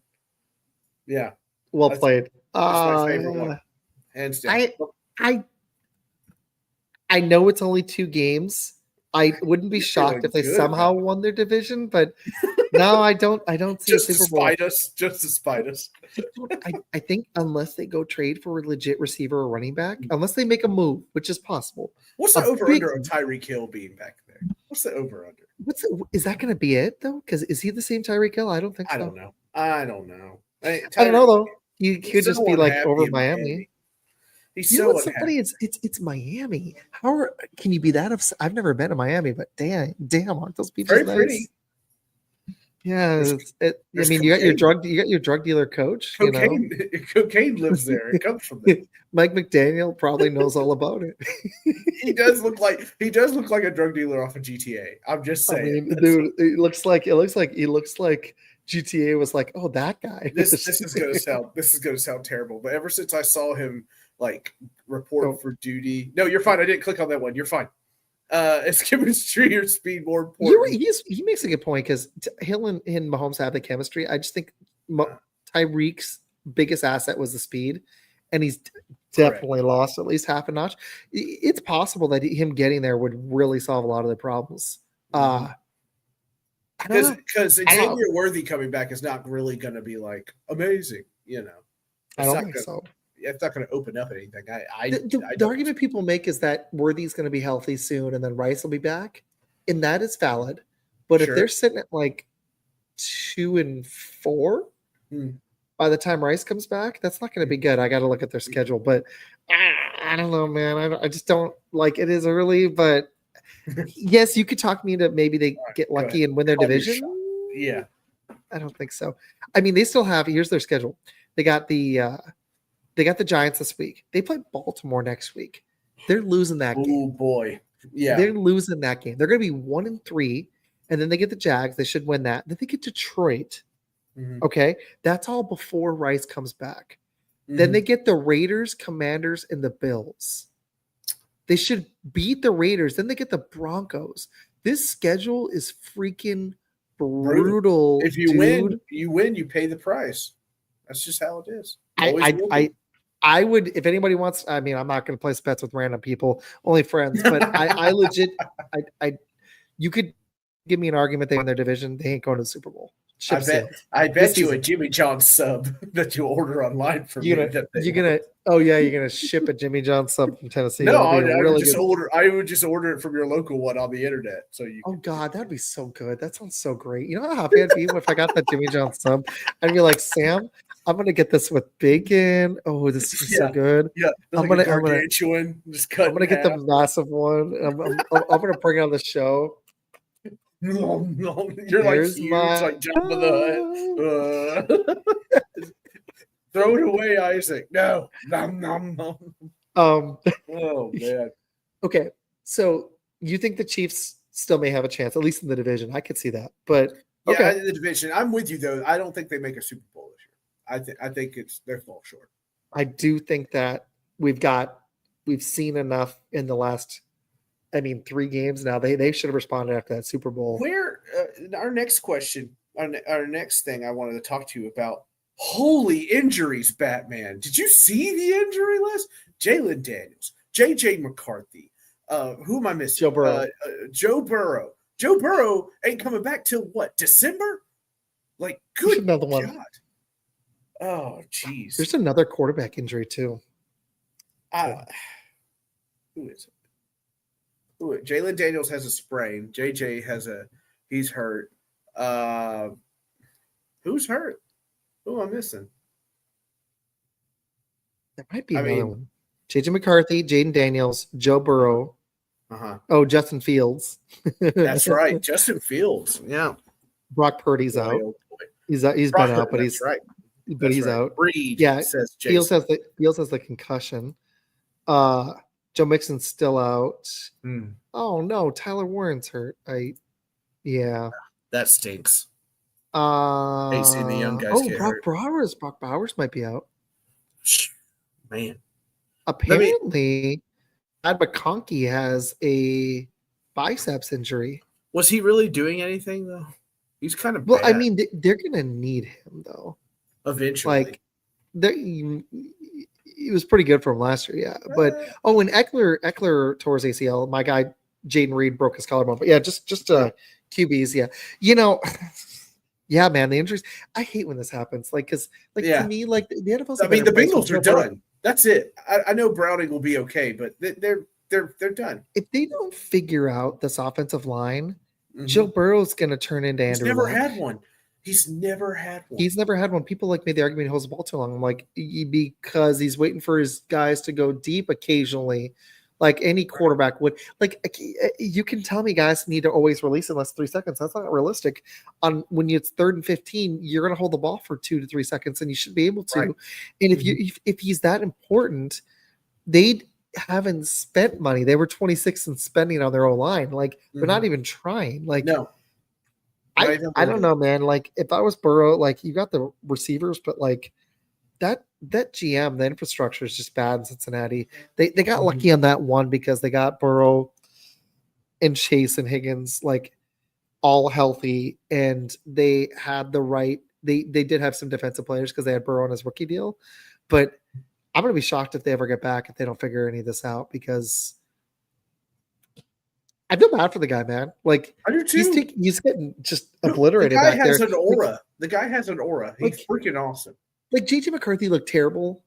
Yeah. Well played. That's my favorite one. Hands down. I know it's only 2 games. I wouldn't be shocked if they somehow won their division, but no, I don't see just a Super Bowl. Just to spite us. I think unless they go trade for a legit receiver or running back, unless they make a move, which is possible. What's the over-under on Tyreek Hill being back there? What's the over-under? Is that going to be it, though? Because is he the same Tyreek Hill? I don't think so. I don't know. I don't know, though. He could just be like over Miami. He's so what's so funny? It's Miami. Can you be that? I've never been to Miami, but damn, aren't those beaches very nice? Pretty. Yeah, I mean, you got your drug dealer coach. Cocaine, cocaine lives there. It comes from there. Mike McDaniel probably knows all about it. He does look like a drug dealer off of GTA. I'm just saying, I mean, dude. It looks like GTA was like, oh, that guy. This is gonna sound terrible, but ever since I saw him like report for duty, no, you're fine. I didn't click on that one. You're fine. Is chemistry or speed more important? He makes a good point because Hill and Mahomes have the chemistry. I just think Tyreek's biggest asset was the speed, and he's definitely lost at least half a notch. It's possible that him getting there would really solve a lot of the problems. Because Xavier Worthy coming back is not really going to be like amazing, I don't think so. It's not going to open up anything. The argument people make is that Worthy's going to be healthy soon, and then Rice will be back, and that is valid. But if they're sitting at like 2-4 by the time Rice comes back, that's not going to be good. I got to look at their schedule, but I don't know, man. I just don't like it is early, but yes, you could talk me into maybe they get lucky and win their division. Yeah, I don't think so. I mean, they still have. Here's their schedule. They got the Giants this week. They play Baltimore next week. They're losing that game. Oh boy, yeah, they're losing that game. They're going to be 1-3, and then they get the Jags. They should win that. Then they get Detroit. Okay, that's all before Rice comes back. Then they get the Raiders, Commanders, and the Bills. They should beat the Raiders. Then they get the Broncos. This schedule is freaking brutal. If you win, you pay the price. That's just how it is. I would, if anybody wants, I mean, I'm not going to place bets with random people, only friends, but I legit, you could give me an argument they win their division. They ain't going to the Super Bowl. I bet you a Jimmy John sub that you order online for me. You're gonna ship a Jimmy John sub from Tennessee. No, I would just order it from your local one on the internet. Oh God, that'd be so good. That sounds so great. You know how happy I'd be if I got that Jimmy John sub? I'd be like, Sam, I'm gonna get this with bacon. Oh, this is so good. Yeah, I'm gonna get the massive one. I'm gonna bring it on the show. No, you're like huge, like Jabba the Hutt. Throw it away, Izac. No, nom. Oh man. Okay, so you think the Chiefs still may have a chance, at least in the division? I could see that, but yeah, in the division, I'm with you though. I don't think they make a Super Bowl this year. I think they're fall short. I do think that we've seen enough in the last. 3 games now. They should have responded after that Super Bowl. Where our next question, our next thing I wanted to talk to you about. Holy injuries, Batman! Did you see the injury list? Jalen Daniels, J.J. McCarthy. Who am I missing? Joe Burrow. Joe Burrow. Joe Burrow ain't coming back till what? December? Like, good another one. God. Oh, jeez. There's another quarterback injury too. Who is it? Jalen Daniels has a sprain. JJ he's hurt. Who's hurt? Who am I missing? There might be another one. JJ McCarthy, Jaden Daniels, Joe Burrow. Oh, Justin Fields. That's right. Justin Fields. Yeah. Brock Purdy's out. Oh he's been out, but he's right. But he's out. Reed says Fields has the concussion. Joe Mixon's still out. Oh no, Tyler Warren's hurt. That stinks. Hey, seeing the young guys get hurt. Brock Bowers might be out. Man, apparently, Ad McConkey has a biceps injury. Was he really doing anything though? He's kind of well. bad. I mean, they're gonna need him though. Eventually, like He was pretty good for him last year, yeah. But and Eckler tore his ACL. My guy Jaden Reed broke his collarbone. But yeah, just QBs, yeah. Yeah, man, the injuries. I hate when this happens. Because to me, the NFL's. I mean, the Bengals are done. That's it. I know Browning will be okay, but they're done. If they don't figure out this offensive line, Joe Burrow's going to turn into Andrew. He's never had one. He's never had one. People made the argument he holds the ball too long. I'm like, because he's waiting for his guys to go deep occasionally, like any quarterback would. You can tell me guys need to always release in less than 3 seconds. That's not realistic. When it's 3rd and 15, you're going to hold the ball for 2 to 3 seconds, and you should be able to. Right. And if he's that important, they haven't spent money. They were 26 and spending on their own line. They're not even trying. No. I don't know, man. If I was Burrow, you got the receivers, but that GM, the infrastructure is just bad in Cincinnati. They got lucky on that one because they got Burrow and Chase and Higgins all healthy, and they had the right. They did have some defensive players because they had Burrow on his rookie deal, but I'm gonna be shocked if they ever get back if they don't figure any of this out because. I feel bad for the guy, man. I do too. He's getting just obliterated. The guy back has there. an aura. The guy has an aura. He's freaking awesome. JJ McCarthy looked terrible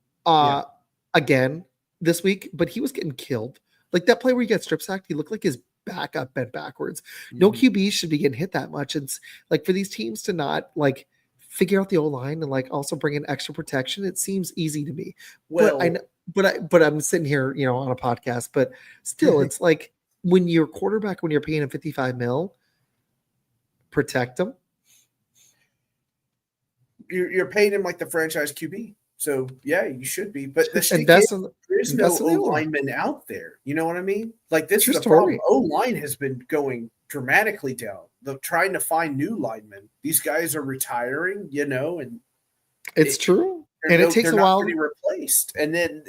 again this week, but he was getting killed. That play where he got strip sacked, he looked like his back got bent backwards. No QB should be getting hit that much. It's for these teams to not figure out the O-line and also bring in extra protection. It seems easy to me. Well, but I'm sitting here, on a podcast, but still, it's when you're quarterback, when you're paying him $55 million, protect him. You're paying him like the franchise QB. So, yeah, you should be. But there's no O-lineman out there. You know what I mean? This is the problem. O-line has been going dramatically down. They're trying to find new linemen. These guys are retiring, and it's true. And it takes a while to be replaced. And then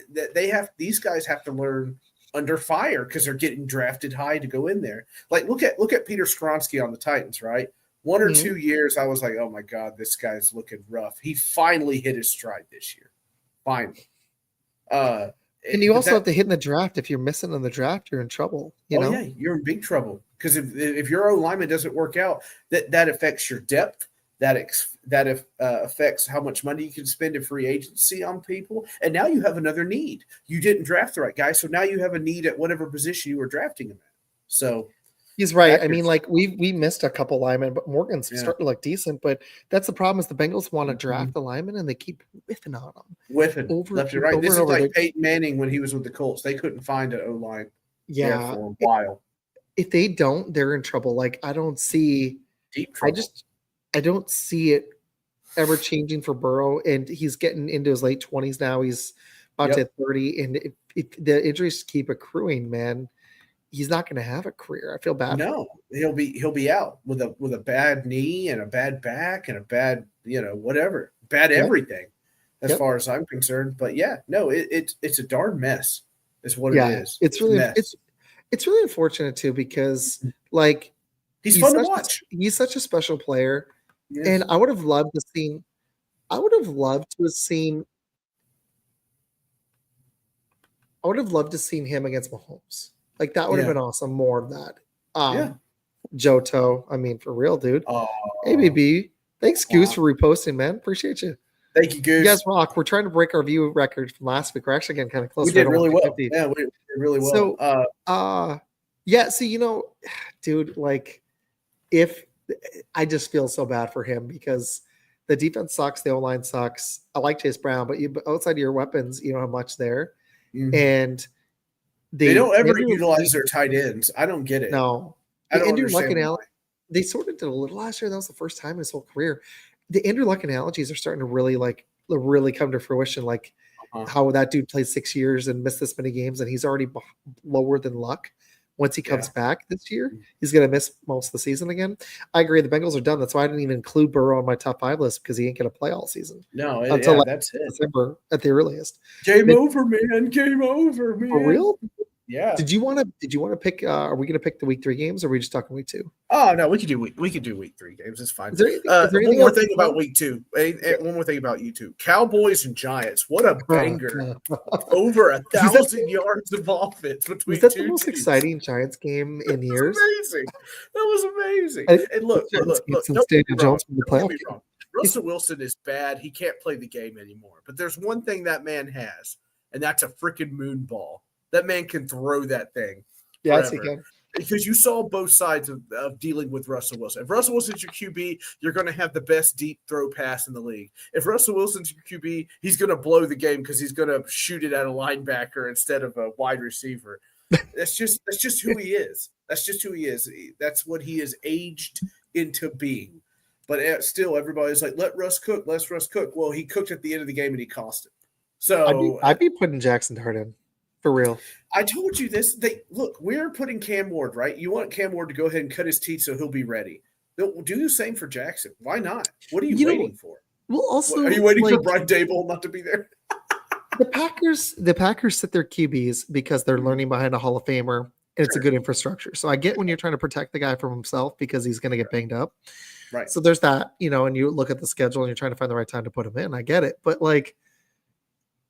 these guys have to learn under fire because they're getting drafted high to go in there. Look at Peter Skronsky on the Titans, right? 1 or 2 years, I was like, oh my God, this guy's looking rough. He finally hit his stride this year. Finally. And you also have to hit in the draft. If you're missing in the draft, you're in trouble. Yeah, you're in big trouble. Because if your O-lineman doesn't work out, that affects your depth. That affects how much money you can spend in free agency on people. And now you have another need. You didn't draft the right guy, so now you have a need at whatever position you were drafting him at. So he's right. I mean, we missed a couple linemen, but Morgan's starting to look decent. But that's the problem is the Bengals want to draft the linemen, and they keep whiffing on them. Whiffing left and right. This is like Peyton Manning when he was with the Colts. They couldn't find an O-line for a while. If they don't, they're in trouble. I don't see deep trouble. I don't see it ever changing for Burrow, and he's getting into his late 20s now. He's about to hit 30, and if the injuries keep accruing, man, he's not going to have a career. I feel bad. No, he'll be out with a bad knee and a bad back and a bad whatever bad everything as far as I'm concerned. But it's a darn mess. Is what it is. It's really it's really unfortunate too because he's fun to watch. He's such a special player. Yes. And I would have loved to have seen him against Mahomes. That would have been awesome. More of that. Johto, I mean, for real, dude. ABB. Thanks, Goose, for reposting, man. Appreciate you. Thank you, Goose. You guys rock. We're trying to break our view record from last week. We're actually getting kind of close. We did really well. Yeah, we did really well. So, dude, if I just feel so bad for him because the defense sucks, the O-line sucks. I like Chase Brown, but outside of your weapons, you don't have much there. Mm-hmm. And they don't ever utilize their tight ends. I don't get it. No. Andrew Luck and Allen, they sort of did a little last year. That was the first time in his whole career. The Andrew Luck analogies are starting to really come to fruition. How that dude played 6 years and missed this many games, and he's already lower than Luck. Once he comes back this year, he's going to miss most of the season again. I agree. The Bengals are done. That's why I didn't even include Burrow on my top 5 list because he ain't going to play all season. No, until that's it. December at the earliest. Game over, man. Game over, man. For real? Yeah. Did you want to pick? Are we going to pick the week 3 games, or are we just talking week 2? Oh no, we could do week 3 games. It's fine. Is there anything one more else thing about week 2. One more thing about you two. Cowboys and Giants. What a banger! Over 1,000 yards of offense between. Was that two the most teams. Exciting Giants game in years? Amazing. That was amazing. And look. Since Daniel Jones from the playoff. Don't get me wrong. Russell Wilson is bad. He can't play the game anymore. But there's one thing that man has, and that's a freaking moon ball. That man can throw that thing. Yes, he can. Because you saw both sides of dealing with Russell Wilson. If Russell Wilson's your QB, you're going to have the best deep throw pass in the league. If Russell Wilson's your QB, he's going to blow the game because he's going to shoot it at a linebacker instead of a wide receiver. That's just who he is. That's just who he is. That's what he has aged into being. But still, everybody's like, let Russ cook. Let Russ cook. Well, he cooked at the end of the game and he cost it. So I'd be putting Jackson Dart in. For real. I told you this. Look, we're putting Cam Ward, right? You want Cam Ward to go ahead and cut his teeth so he'll be ready. They'll do the same for Jackson. Why not? What are you waiting for? Well, also, are you waiting for Brian Dable not to be there? The Packers sit their QBs because they're learning behind a Hall of Famer, and it's a good infrastructure. So I get when you're trying to protect the guy from himself because he's going to get banged up. Right. So there's that, and you look at the schedule and you're trying to find the right time to put him in. I get it. But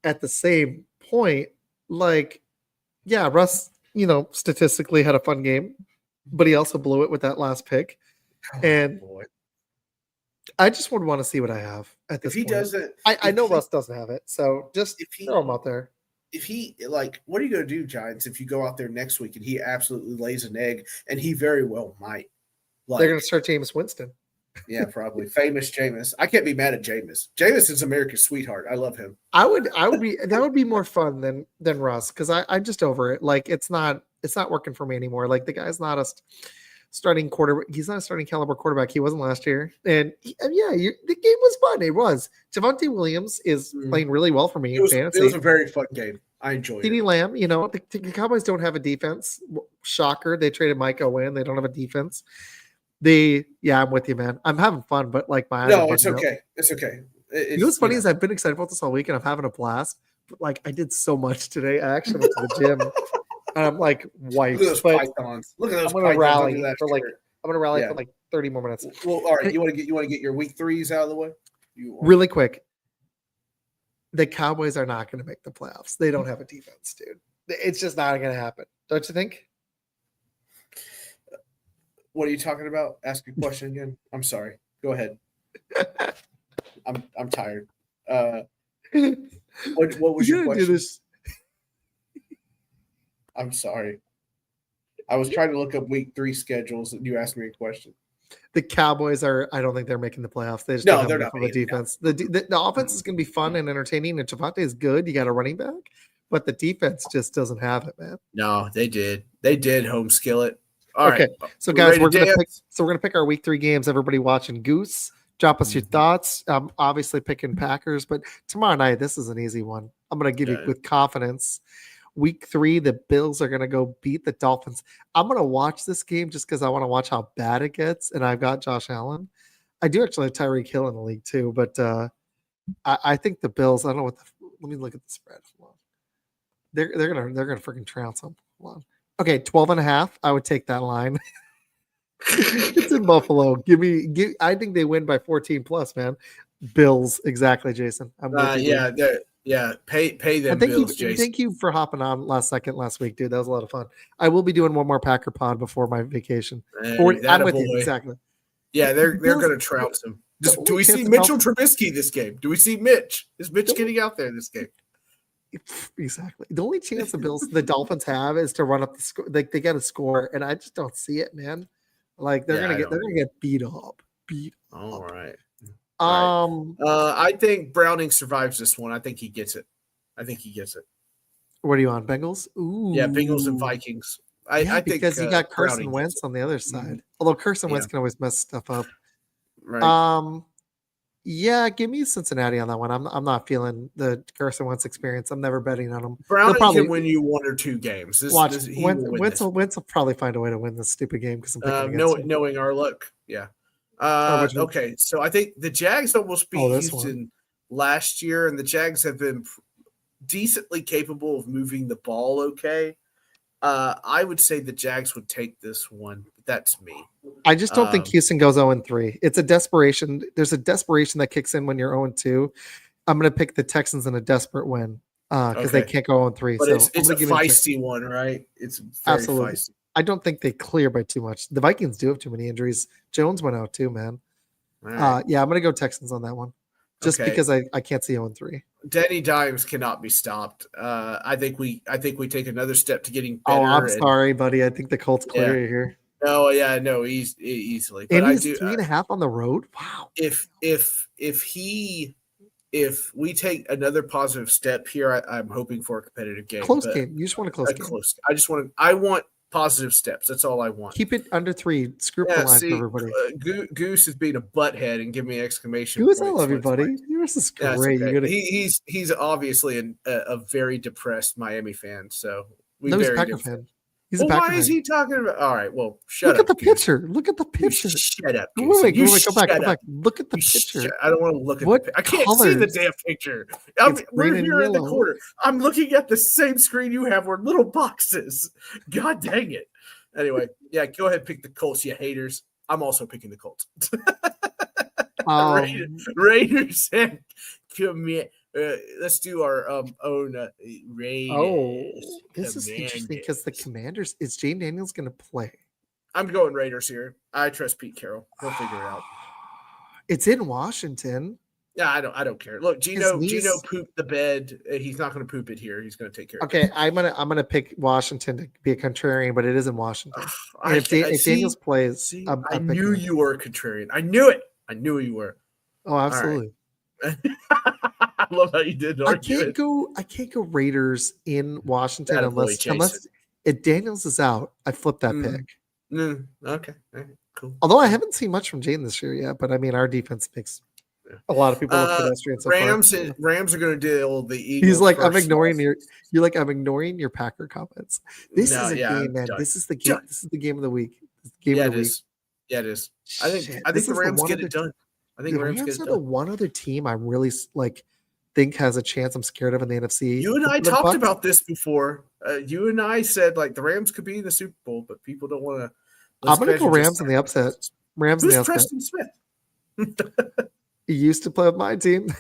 at the same point, yeah, Russ, statistically had a fun game, but he also blew it with that last pick. Boy. I just would want to see what I have at this point. Doesn't, I know Russ doesn't have it, so just throw him out there. If he, what are you going to do, Giants, if you go out there next week and he absolutely lays an egg, and he very well might? They're going to start Jameis Winston. Yeah, probably. Famous Jameis. I can't be mad at Jameis. Jameis is America's sweetheart. I love him. I would be that would be more fun than Russ, because I'm just over it. It's not working for me anymore. The guy's not a starting quarterback. He's not a starting caliber quarterback. He wasn't last year. And the game was fun. It was. Javonte Williams is playing really well for me in fantasy. It was a very fun game. I enjoyed it. CeeDee Lamb, the Cowboys don't have a defense. Shocker. They traded Mike Owen. They don't have a defense. I'm with you, man. I'm having fun, but my eyes. No, it's okay. It's okay. What's funny is I've been excited about this all week and I'm having a blast. But I did so much today. I actually went to the gym and I'm wiped. Look at those pythons. Look at those. I'm gonna rally for 30 more minutes. Well, all right. You want to get your week 3s out of the way? Really quick. The Cowboys are not going to make the playoffs. They don't have a defense, dude. It's just not going to happen. Don't you think? What are you talking about? Ask a question again. I'm sorry. Go ahead. I'm tired. What was your question? I'm sorry. I was trying to look up week 3 schedules and you asked me a question. The Cowboys I don't think they're making the playoffs. They just they're not the defense. The offense is going to be fun and entertaining, and Javonte is good. You got a running back, but the defense just doesn't have it, man. No, they did. They did home skillet. All right. So guys, we're gonna pick our week 3 games. Everybody watching Goose, drop us your thoughts. I'm obviously picking Packers, but tomorrow night this is an easy one. I'm gonna give you with confidence. Week 3, the Bills are gonna go beat the Dolphins. I'm gonna watch this game just because I want to watch how bad it gets, and I've got Josh Allen. I do actually have Tyreek Hill in the league too, but I think the Bills. I don't know what. Let me look at the spread. Hold on. They're gonna freaking trounce them. Hold on. Okay, 12.5. I would take that line. It's in Buffalo. I think they win by 14 plus, man. Bills, exactly, Jason. I'm pay them bills, Jason. Thank you for hopping on last week, dude. That was a lot of fun. I will be doing one more Packer pod before my vacation. I'm with you, exactly. Yeah, they're going to trounce them. Do we see Mitchell Trubisky this game? Do we see Mitch? Is Mitch getting out there this game? Exactly. The only chance the Dolphins have is to run up the score. They got to score, and I just don't see it, man. They're gonna get beat up. All right. I think Browning survives this one. I think he gets it. What are you on, Bengals? Ooh. Yeah, Bengals and Vikings. I think because you got Carson Wentz on the other side. Mm-hmm. Although Carson Wentz can always mess stuff up. Right. Yeah, give me Cincinnati on that one. I'm not feeling the Carson Wentz experience. I'm never betting on him. Browning can win you 1 or 2 games. Wentz will probably find a way to win this stupid game because I'm knowing our luck. Yeah. Okay, so I think the Jags almost beat Houston last year, and the Jags have been decently capable of moving the ball. Okay, I would say the Jags would take this one. That's me. I just don't think Houston goes 0-3. It's a desperation. There's a desperation that kicks in when you're 0-2. I'm going to pick the Texans in a desperate win because they can't go 0-3. But so it's a feisty one, right? It's very absolutely feisty. I don't think they clear by too much. The Vikings do have too many injuries. Jones went out too, man. Right. Yeah, I'm going to go Texans on that one. Just because I can't see 0-3. Danny Dimes cannot be stopped. I think we take another step to getting better. Oh, I'm sorry, buddy. I think the Colts clear you here. No, yeah, no, easily. But and he's 3.5 on the road. Wow. If we take another positive step here, I'm hoping for a competitive game. Close game. You just want a close game. I want positive steps. That's all I want. Keep it under 3. Screw the line for everybody. Goose is being a butthead and give me exclamation Goose, points. I love you, buddy. Yours is great. Okay. He's obviously a very depressed Miami fan. So he's a Packer fan. He's a Packer fan. Why is he talking about? All right, well, shut up. Look at the picture. Look at the picture. Shut up. Wait, go back. Look at the picture. I don't want to look at the I can't see the damn picture. We're here in the corner. I'm looking at the same screen you have. We're little boxes. God dang it. Anyway, yeah, go ahead and pick the Colts, you haters. I'm also picking the Colts. Raiders and let's do our own Raiders. Oh, this is interesting because the Commanders, is Jane Daniels going to play? I'm going Raiders here. I trust Pete Carroll. He'll figure it out. It's in Washington. Yeah, I don't care. Look, Gino pooped the bed. He's not going to poop it here. He's going to take care of it. Okay, I'm gonna pick Washington to be a contrarian, but it is in Washington. If Daniels plays, I knew you were a contrarian. I knew it. I knew you were. Oh, absolutely. I love how you did. I can't go Raiders in Washington unless if Daniels is out. I flip that pick. Okay, cool. Although I haven't seen much from Jaden this year yet, but I mean our defense makes a lot of people look pedestrian. So Rams are going to deal the Eagles. He's like, I'm ignoring you're like, I'm ignoring your Packer comments. This is a game, man. This is the game. This is the game of the week. Yeah, it is. I think the Rams get it done. I think the Rams are the one other team I really think has a chance. I'm scared of in the NFC. You and I talked about this before. You and I said like the Rams could be in the Super Bowl, but people don't want to. I'm going to go Rams in the upset. Rams in the upset. Preston Smith? He used to play with my team.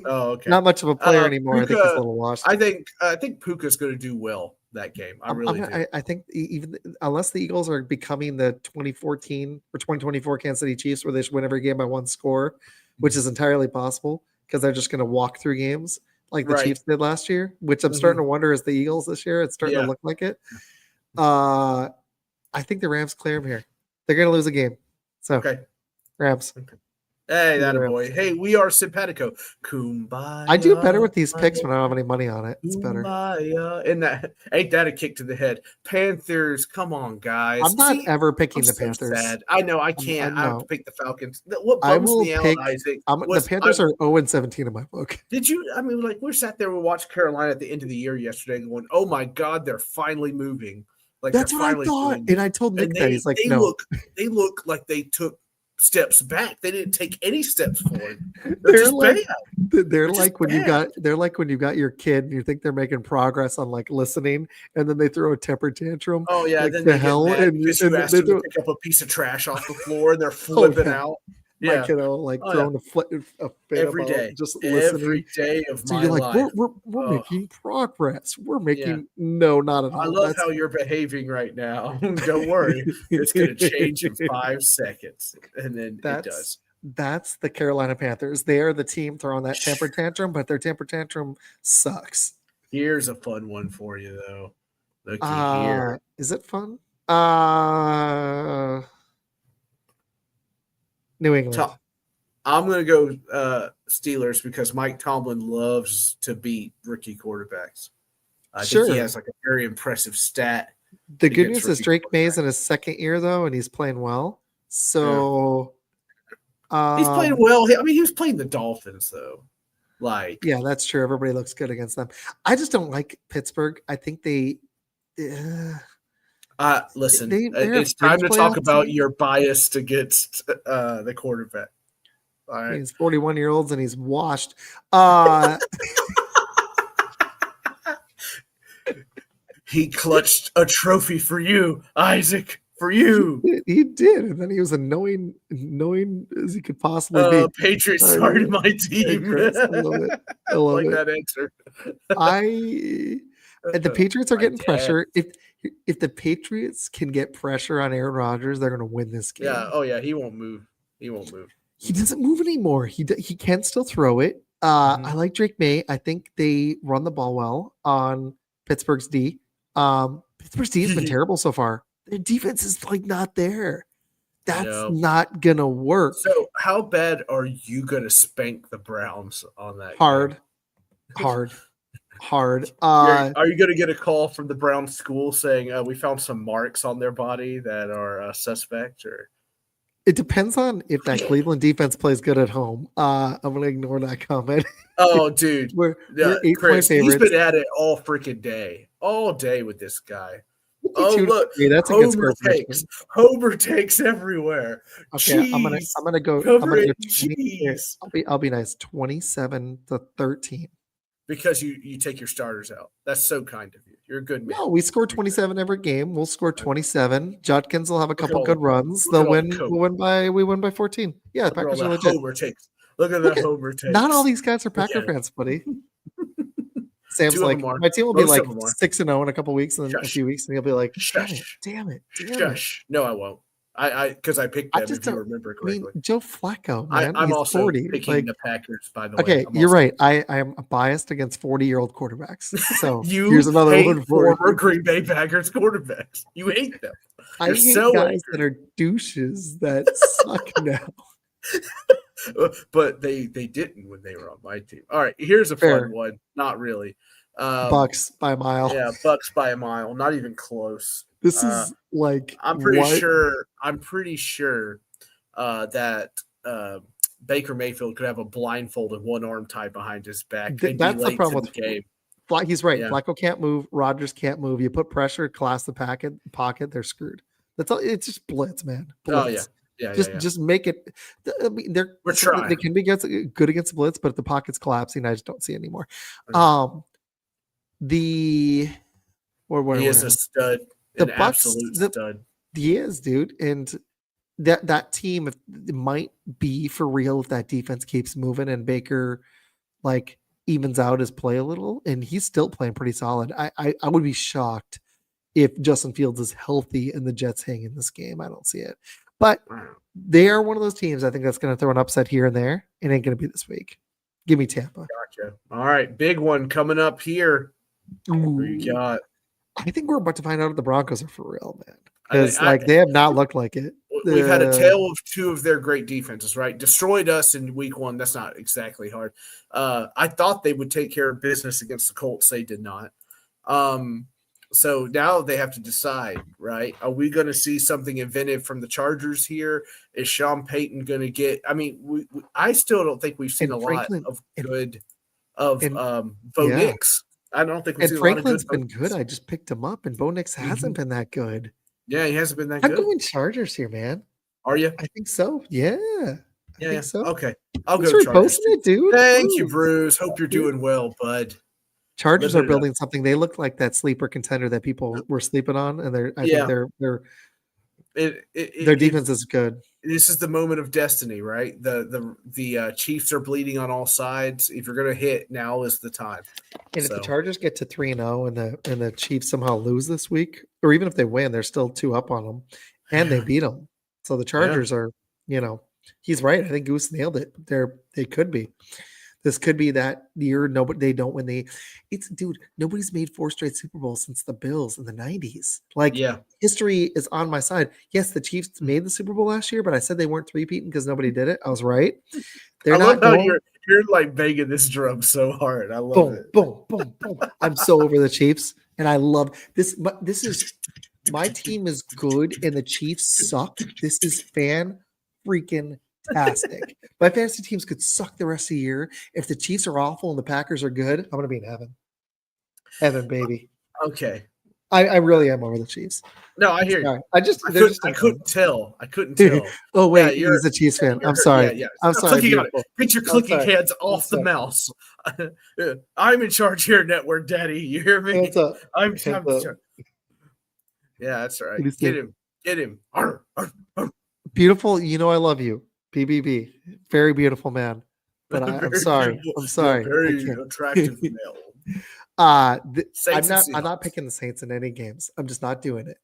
Oh, okay. Not much of a player anymore. Puka, I think he's a little washed. I think Puka's going to do well that game. I really do. I think even unless the Eagles are becoming the 2014 or 2024 Kansas City Chiefs, where they should win every game by one score, which is entirely possible because they're just going to walk through games like the Chiefs did last year. Which I'm starting to wonder is the Eagles this year. It's starting to look like it. I think the Rams clear them here. They're going to lose a game. So Rams. Okay. Hey, that a boy. Hey, we are simpatico. Kumbaya. I do better with these picks when I don't have any money on it. It's better. And that ain't that a kick to the head. Panthers, come on, guys. I'm not ever picking the Panthers. Sad. I know I can't. I have to pick the Falcons. What bums me out, Isaac? The Panthers are 0-17 in my book. Did you? I mean, like we sat there, we watched Carolina at the end of the year yesterday, going, "Oh my God, they're finally moving." Like that's what I thought, and I told Nick that he's like, "No." They look like they took steps back. They didn't take any steps forward. They're like when you got your kid and you think they're making progress on like listening, and then they throw a temper tantrum. Oh yeah, like then the hell, and you asked them to pick up a piece of trash off the floor and they're flipping out. Yeah, my kiddo throwing a fit every day, just listening. Every day of so my you're like, life. We're making progress. We're making no, not at all. I love how you're behaving right now. Don't worry, it's going to change in 5 seconds, and then it does. That's the Carolina Panthers. They are the team throwing that temper tantrum, but their temper tantrum sucks. Here's a fun one for you, though. Looky here. Is it fun? New England. I'm going to go Steelers because Mike Tomlin loves to beat rookie quarterbacks. I think he has like a very impressive stat. The good news is Drake May's in his second year, though, and he's playing well. So he's playing well. I mean, he was playing the Dolphins, though. Yeah, that's true. Everybody looks good against them. I just don't like Pittsburgh. I think they listen, it's time to talk about your bias against the quarterback. All right. He's 41-year-olds and he's washed. He clutched a trophy for you, Izac. For you. He did. And then he was annoying as he could possibly be. Patriots started my team. Chris, I love it. I love like it. that answer. The Patriots are getting pressure. If the Patriots can get pressure on Aaron Rodgers, they're going to win this game. Yeah. Oh yeah. He won't move. He doesn't move anymore. He can still throw it. I like Drake May. I think they run the ball well on Pittsburgh's D. Pittsburgh's D has been terrible so far. Their defense is like not there. That's not gonna work. So how bad are you gonna spank the Browns on that? Hard. Are you gonna get a call from the Brown school saying we found some marks on their body that are suspect? Or it depends on if that Cleveland defense plays good at home. I'm gonna ignore that comment. Oh, dude, we're Chris, he's been at it all freaking day, with this guy. Oh look, that's a good takes. Homer takes everywhere. Okay, cheese, I'm gonna go. Cheese. I'll be nice. 27-13. Because you take your starters out. That's so kind of you. You're a good man. No, we score 27 every game. We'll score 27. Judkins will have a couple good runs. They'll win. We win by 14. Yeah, the Packers are legit. Homer takes. Look at that Homer takes. Not all these guys are Packer fans, buddy. Sam's like, my team will be like 6-0 in a couple weeks, and then a few weeks, and he'll be like, damn it. No, I won't. Because I picked them, if you remember correctly. Joe Flacco, man. I'm he's also 40. picking the Packers, by the way. Okay, you're right. I am biased against 40-year-old quarterbacks. So here's another one for former Green Bay Packers quarterbacks. You hate them. I hate guys that are douches that suck now. But they didn't when they were on my team. All right, here's a fun one. Not really. Bucks by a mile. Yeah, Bucks by a mile. Not even close. This is like I'm pretty sure that Baker Mayfield could have a blindfolded one arm tied behind his back. That's the problem with the game. He's right. Yeah. Flacco can't move. Rodgers can't move. You put pressure, class the pocket, they're screwed. That's all. It's just blitz, man. Blitz. Oh yeah. Just make it. I mean, we're trying. They can be good against the blitz, but if the pocket's collapsing, I just don't see anymore. He is a stud. An absolute stud. He is, dude. And that team might be for real if that defense keeps moving and Baker like evens out his play a little, and he's still playing pretty solid. I would be shocked if Justin Fields is healthy and the Jets hang in this game. I don't see it. But they are one of those teams I think that's going to throw an upset here and there. It ain't going to be this week. Give me Tampa. Gotcha. All right, big one coming up here. Who you got? I think we're about to find out if the Broncos are for real, man. Because they have not looked like it. We've had a tale of two of their great defenses, right? Destroyed us in week one. That's not exactly hard. I thought they would take care of business against the Colts. They did not. So now they have to decide, right? Are we going to see something inventive from the Chargers here? Is Sean Payton going to get – I mean, I still don't think we've seen a lot of good Bo Nix. I don't think we've seen Franklin's a lot of good. Been good. I just picked him up, and Bo Nix hasn't been that good. Yeah, he hasn't been that good. I'm going Chargers here, man. Are you? I think so. Yeah. I think so. Okay. I'll go Chargers. It, dude. Thank you, Bruce. Hope you're doing well, bud. Chargers are building something. They look like that sleeper contender that people were sleeping on, and I think their defense is good. This is the moment of destiny, right? The Chiefs are bleeding on all sides. If you're going to hit, now is the time. And if the Chargers get to 3-0 and the Chiefs somehow lose this week, or even if they win, they're still 2 up on them, and they beat them. So the Chargers are, he's right. I think Goose nailed it. They could be. This could be that year. They don't win. Nobody's made 4 straight Super Bowls since the Bills in the 90s. History is on my side. Yes, the Chiefs made the Super Bowl last year, but I said they weren't three-peating because nobody did it. I was right. I love how you're like banging this drum so hard. I love it. Boom, boom, boom. I'm so over the Chiefs, and I love this. But this is my team is good, and the Chiefs suck. This is freaking fantastic. My fantasy teams could suck the rest of the year. If the Chiefs are awful and the Packers are good, I'm going to be in heaven. Heaven, baby. Okay. I really am over the Chiefs. No, I hear you. I couldn't tell. I couldn't tell. Oh, wait. Yeah, he's a Chiefs fan. I'm sorry. Yeah. I'm sorry. Get your clicking hands off the mouse. I'm in charge here, Network Daddy. You hear me? What's up? I'm in charge. Yeah, that's right. Get him. Get him. Arr, arr, arr. Beautiful. You know I love you. PBB. Very beautiful man. But I'm sorry. I'm sorry. Very attractive male. I'm not picking the Saints in any games. I'm just not doing it.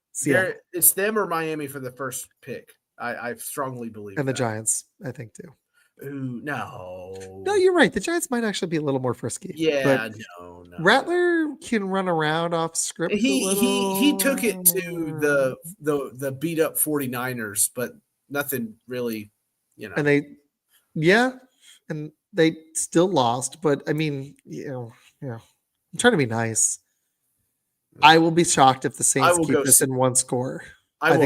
It's them or Miami for the first pick. I strongly believe. And the Giants, I think, too. Ooh, no. No, you're right. The Giants might actually be a little more frisky. Yeah, no. Rattler can run around off script. He took it to the beat up 49ers, but nothing really, And they still lost, but I mean, I'm trying to be nice. I will be shocked if the Saints keep this in one score. I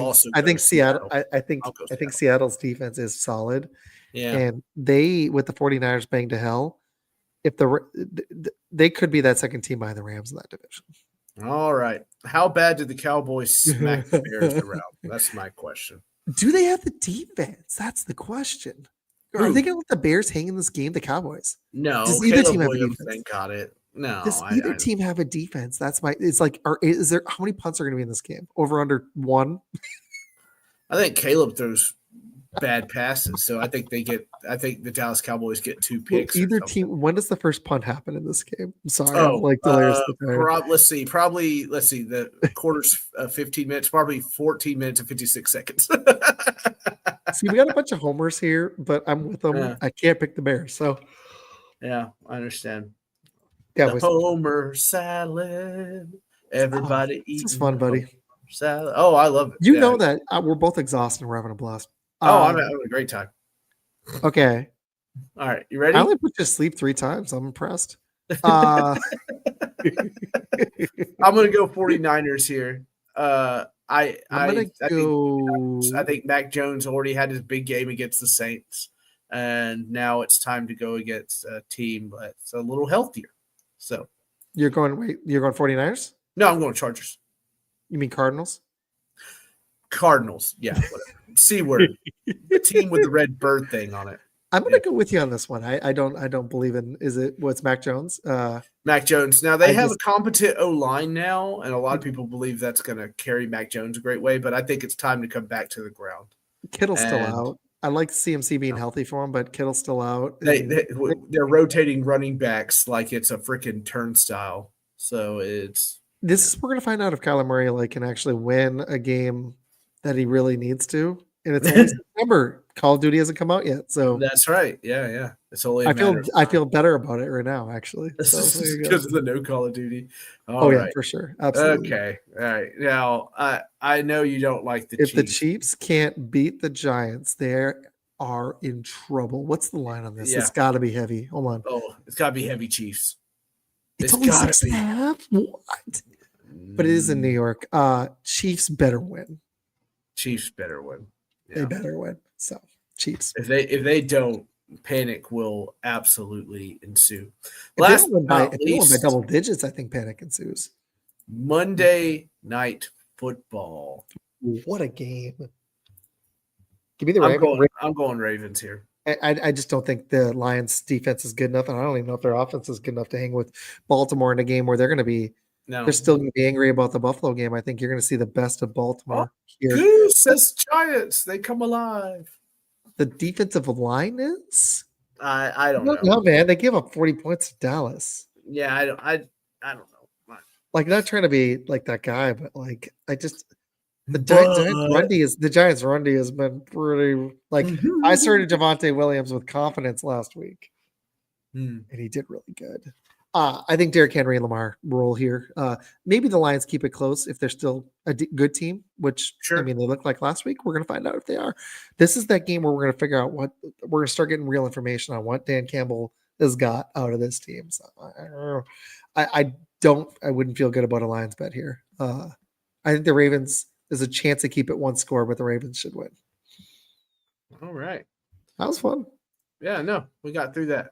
think Seattle. I think Seattle's defense is solid. Yeah. And they, with the 49ers banged to hell, if they could be that second team behind the Rams in that division. All right. How bad did the Cowboys smack the Bears around? That's my question. Do they have the defense? That's the question. Are they going to let the Bears hang in this game? The Cowboys? No. Does either team have a defense? Thank God it. No. Does either team have a defense? It's like, is there, how many punts are going to be in this game? Over under 1? I think Caleb throws bad passes, so I think the Dallas Cowboys get 2 picks. Either team. When does the first punt happen in this game? I'm sorry. Let's see. The quarter's 15 minutes, probably 14 minutes and 56 seconds. See, we got a bunch of homers here, but I'm with them. Yeah. I can't pick the Bears, so yeah, I understand. Yeah, the Homer salad. Everybody eats. It's fun, buddy. Salad. Oh, I love it. You know that we're both exhausted and we're having a blast. I'm having a great time. Okay. All right. You ready? I only put you to sleep 3 times. I'm impressed. I'm going to go 49ers here. I think Mac Jones already had his big game against the Saints, and now it's time to go against a team that's a little healthier. So you're going 49ers? No, I'm going Chargers. You mean Cardinals? Cardinals, yeah. Whatever. C word. The team with the red bird thing on it. I'm going to go with you on this one. I don't believe in. What's Mac Jones? Mac Jones. Now they have a competent O-line now, and a lot of people believe that's going to carry Mac Jones a great way. But I think it's time to come back to the ground. Kittle's still out. I like CMC being healthy for him, but Kittle's still out. They're rotating running backs like it's a freaking turnstile. So we're going to find out if Kyler Murray can actually win a game that he really needs to. And it's only September. Call of Duty hasn't come out yet, so that's right. Yeah. It's only. I feel better about it right now, actually. Because of the no Call of Duty. Yeah, for sure. Absolutely. Okay. All right. Now I know you don't like the Chiefs. If the Chiefs can't beat the Giants, they are in trouble. What's the line on this? Yeah. It's got to be heavy. Hold on. Oh, it's got to be heavy Chiefs. It's only 6.5. What? But it is in New York. Chiefs better win. Chiefs better win. Yeah. They better win. So Chiefs. If they don't, panic will absolutely ensue. If they win by double digits, I think panic ensues. Monday Night Football. What a game! Give me the Ravens. I'm going Ravens here. I just don't think the Lions' defense is good enough, and I don't even know if their offense is good enough to hang with Baltimore in a game where they're going to be. No. They're still going to be angry about the Buffalo game. I think you're going to see the best of Baltimore here. Goose says Giants. They come alive. The defensive line is? I don't know. No, man. They gave up 40 points to Dallas. Yeah, I don't know. Not trying to be like that guy, but the Giants' run D has been pretty I started Javonte Williams with confidence last week. And he did really good. I think Derrick Henry and Lamar roll here. Maybe the Lions keep it close if they're still a good team, which they looked like last week. We're going to find out if they are. This is that game where we're going to figure out we're going to start getting real information on what Dan Campbell has got out of this team. So I wouldn't feel good about a Lions bet here. I think the Ravens, there's a chance to keep it one score, but the Ravens should win. All right. That was fun. Yeah, no, we got through that.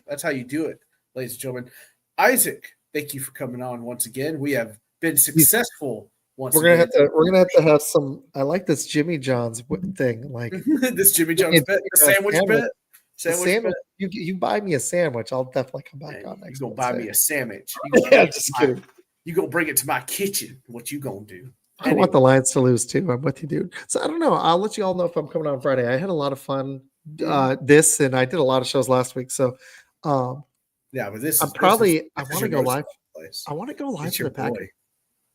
That's how you do it. Ladies and gentlemen, Izac, thank you for coming on once again. We have been successful once again. We're gonna have to have some. I like this Jimmy John's thing, this Jimmy John's bet, the sandwich bet. Sandwich. You buy me a sandwich, I'll definitely come back on next. You gonna buy me a sandwich? Just kidding. You gonna bring it to my kitchen? What you gonna do? I want the Lions to lose too. I'm with you, dude. So I don't know. I'll let you all know if I'm coming on Friday. I had a lot of fun this, and I did a lot of shows last week. So yeah, but this I'm is probably I want to go live. I want to go live for the Packer.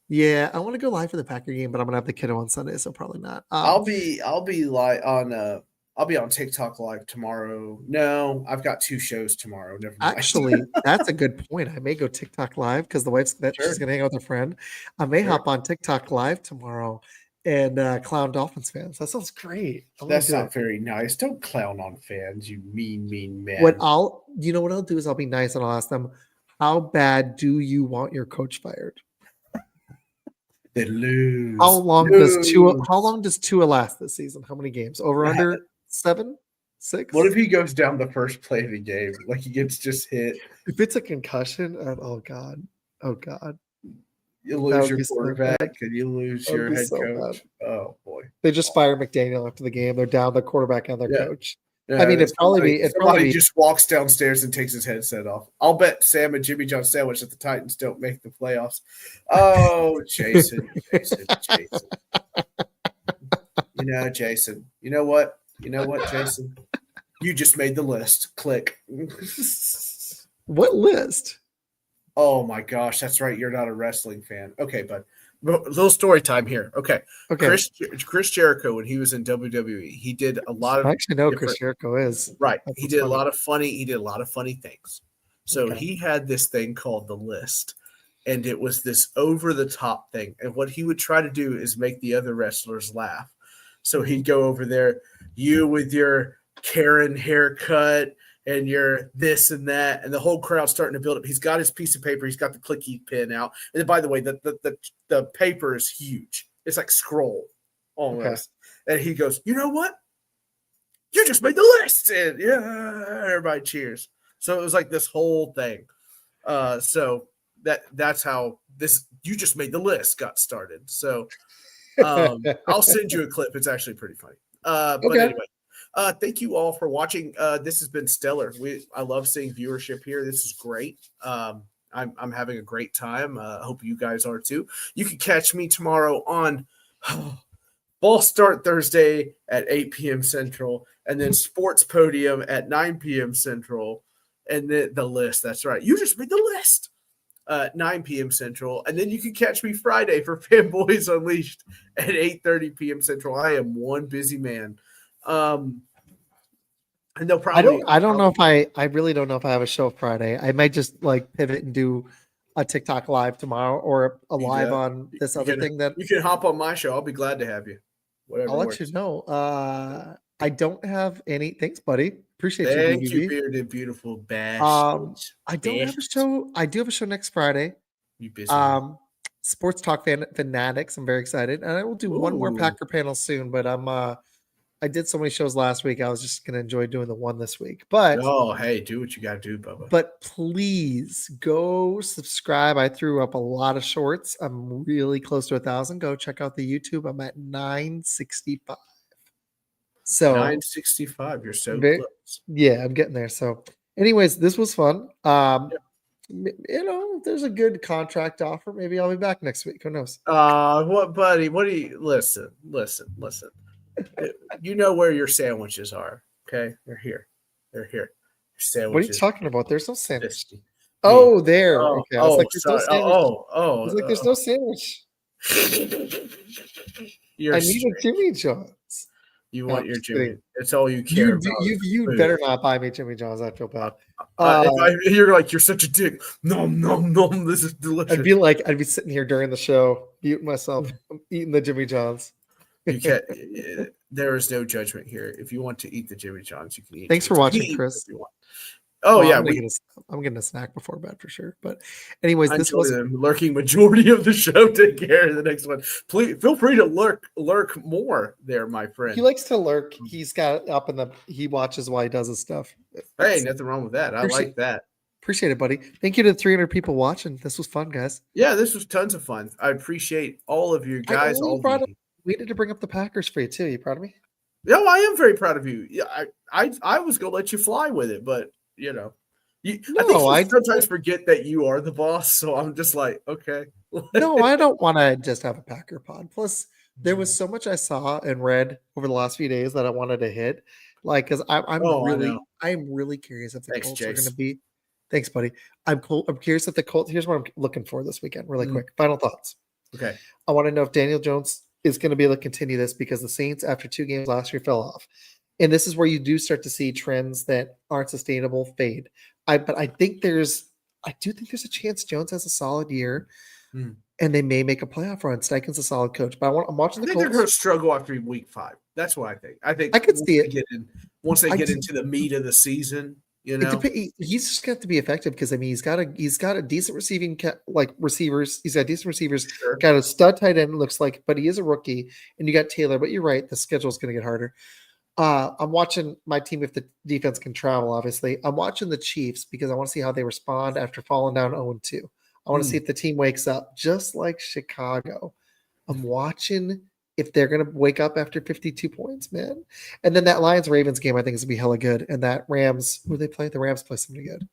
Yeah, I want to go live for the Packer game, but I'm gonna have the kiddo on Sunday, so probably not. I'll be live on I'll be on TikTok live tomorrow. No, I've got 2 shows tomorrow. Never mind. Actually, that's a good point. I may go TikTok live because the wife's she's gonna hang out with a friend. I may hop on TikTok live tomorrow and clown Dolphins fans. That sounds great. That's not very nice. Don't clown on fans, you mean man. You know what I'll do is I'll be nice and I'll ask them, how bad do you want your coach fired? They lose. How long does Tua last this season? How many games? Under 7? 6? What if he goes down the first play of the game? Like he gets just hit. If it's a concussion, oh God. You lose your quarterback and you lose your head coach. Oh boy. They just fire McDaniel after the game. They're down the quarterback and their coach. Yeah, I mean, it'd probably just walks downstairs and takes his headset off. I'll bet Sam and Jimmy John sandwich that the Titans don't make the playoffs. Oh, Jason. Jason. You know what, Jason? You just made the list. Click. What list? Oh my gosh, that's right. You're not a wrestling fan. Okay, bud. A little story time here. Okay. Chris Jericho, when he was in WWE, he did a lot of. I actually know Chris Jericho is right. He did a lot of funny things. So he had this thing called The List, and it was this over the top thing. And what he would try to do is make the other wrestlers laugh. So he'd go over there, you with your Karen haircut and you're this and that, and the whole crowd's starting to build up. He's got his piece of paper. He's got the clicky pen out. And by the way, the paper is huge. It's like scroll almost. Okay. And he goes, you know what? You just made the list. And yeah, everybody cheers. So it was like this whole thing. So that's how this you just made the list got started. So I'll send you a clip. It's actually pretty funny. But anyway. Thank you all for watching. This has been stellar. I love seeing viewership here. This is great. I'm having a great time. I hope you guys are too. You can catch me tomorrow on Ball Start Thursday at 8 p.m. Central, and then Sports Podium at 9 p.m. Central, and then the list. That's right. You just made the list. 9 p.m. Central, and then you can catch me Friday for Fanboys Unleashed at 8:30 p.m. Central. I am one busy man. And they'll probably. I don't know if I really don't know if I have a show Friday. I might just like pivot and do a TikTok live tomorrow or a live on this other thing that you can hop on my show. I'll be glad to have you. Whatever I'll let you know. I don't have any. Thanks, buddy. Appreciate you. Thank you, bearded, beautiful bash. I don't have a show. I do have a show next Friday. You busy? Sports Talk Fanatics. I'm very excited, and I will do one more Packer panel soon. But I did so many shows last week. I was just going to enjoy doing the one this week. But hey, do what you got to do, Bubba. But please go subscribe. I threw up a lot of shorts. I'm really close to 1,000. Go check out the YouTube. I'm at 965. So 965. You're so close. Yeah, I'm getting there. So, anyways, this was fun. There's a good contract offer. Maybe I'll be back next week. Who knows? What, buddy? What do you listen? You know where your sandwiches are, okay? They're here. Your sandwiches. What are you talking about? There's no sandwich. Oh, there. Okay. I was like, there's no sandwich. It's like there's no sandwich. I need a Jimmy John's. You want your Jimmy? It's all you care about. You better not buy me Jimmy John's. I feel bad. You're such a dick. Nom. This is delicious. I'd be sitting here during the show, muting myself, eating the Jimmy John's. You can't. There is no judgment here. If you want to eat the Jimmy John's, you can eat. Thanks for watching, Chris. Oh yeah, I'm getting a snack before bed for sure. But anyways, this was the lurking majority of the show. Take care of the next one. Please feel free to lurk more there, my friend. He likes to lurk. He's got it up he watches while he does his stuff. Hey, nothing wrong with that. I like that. Appreciate it, buddy. Thank you to the 300 people watching. This was fun, guys. Yeah, this was tons of fun. I appreciate all of you guys. We need to bring up the Packers for you too. You proud of me? No, I am very proud of you. Yeah, I was gonna let you fly with it, but I think No, you sometimes forget that you are the boss. So I'm just like, okay. No, I don't want to just have a Packer pod. Plus, there was so much I saw and read over the last few days that I wanted to hit. Like, because I'm really curious if the Thanks, Colts are going to Jace. be. Thanks, buddy. I'm curious if the Colts. Here's what I'm looking for this weekend. Really quick. Final thoughts. Okay. I want to know if Daniel Jones is going to be able to continue this because the Saints, after 2 games last year, fell off. And this is where you do start to see trends that aren't sustainable fade. But I do think there's a chance Jones has a solid year. And they may make a playoff run. Steichen's a solid coach, but I'm watching the Colts. They're going to struggle after week 5. That's what I think. I could see it. Once they get into the meat of the season, he's just got to be effective because he's got a decent receiving receivers. He's got decent receivers. Sure. Got a stud tight end, looks like, but he is a rookie. And you got Taylor. But you're right, the schedule is going to get harder. I'm watching my team if the defense can travel. Obviously, I'm watching the Chiefs because I want to see how they respond after falling down 0-2. I want to see if the team wakes up, just like Chicago. I'm watching if they're going to wake up after 52 points, man. And then that Lions-Ravens game, I think, is going to be hella good. And that Rams, who they play? The Rams play somebody good.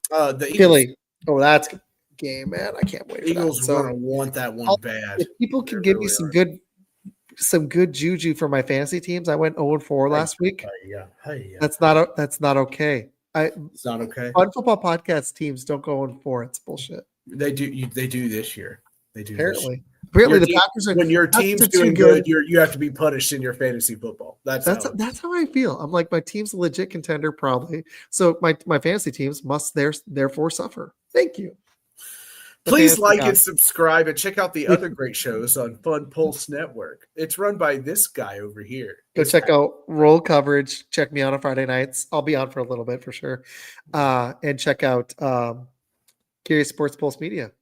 The Philly. Oh, that's a game, man. I can't wait. Eagles are going to want that one bad. If people can give me some good juju for my fantasy teams, I went 0-4 last week. That's not okay. It's not okay. Fun Football Podcast teams don't go 0-4. It's bullshit. They do this year. They do. Apparently, the Packers are. When your team's doing good, you have to be punished in your fantasy football. That's how I feel. I'm like, my team's a legit contender, probably. So my fantasy teams must therefore suffer. Thank you. Please like and subscribe and check out the other great shows on Fun Pulse Network. It's run by this guy over here. Go check out Roll Coverage. Check me out on Friday nights. I'll be on for a little bit for sure. And check out Curious Sports Pulse Media.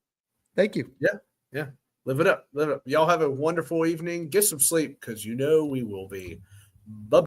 Thank you. Yeah. Live it up. Y'all have a wonderful evening. Get some sleep because we will be. Bye.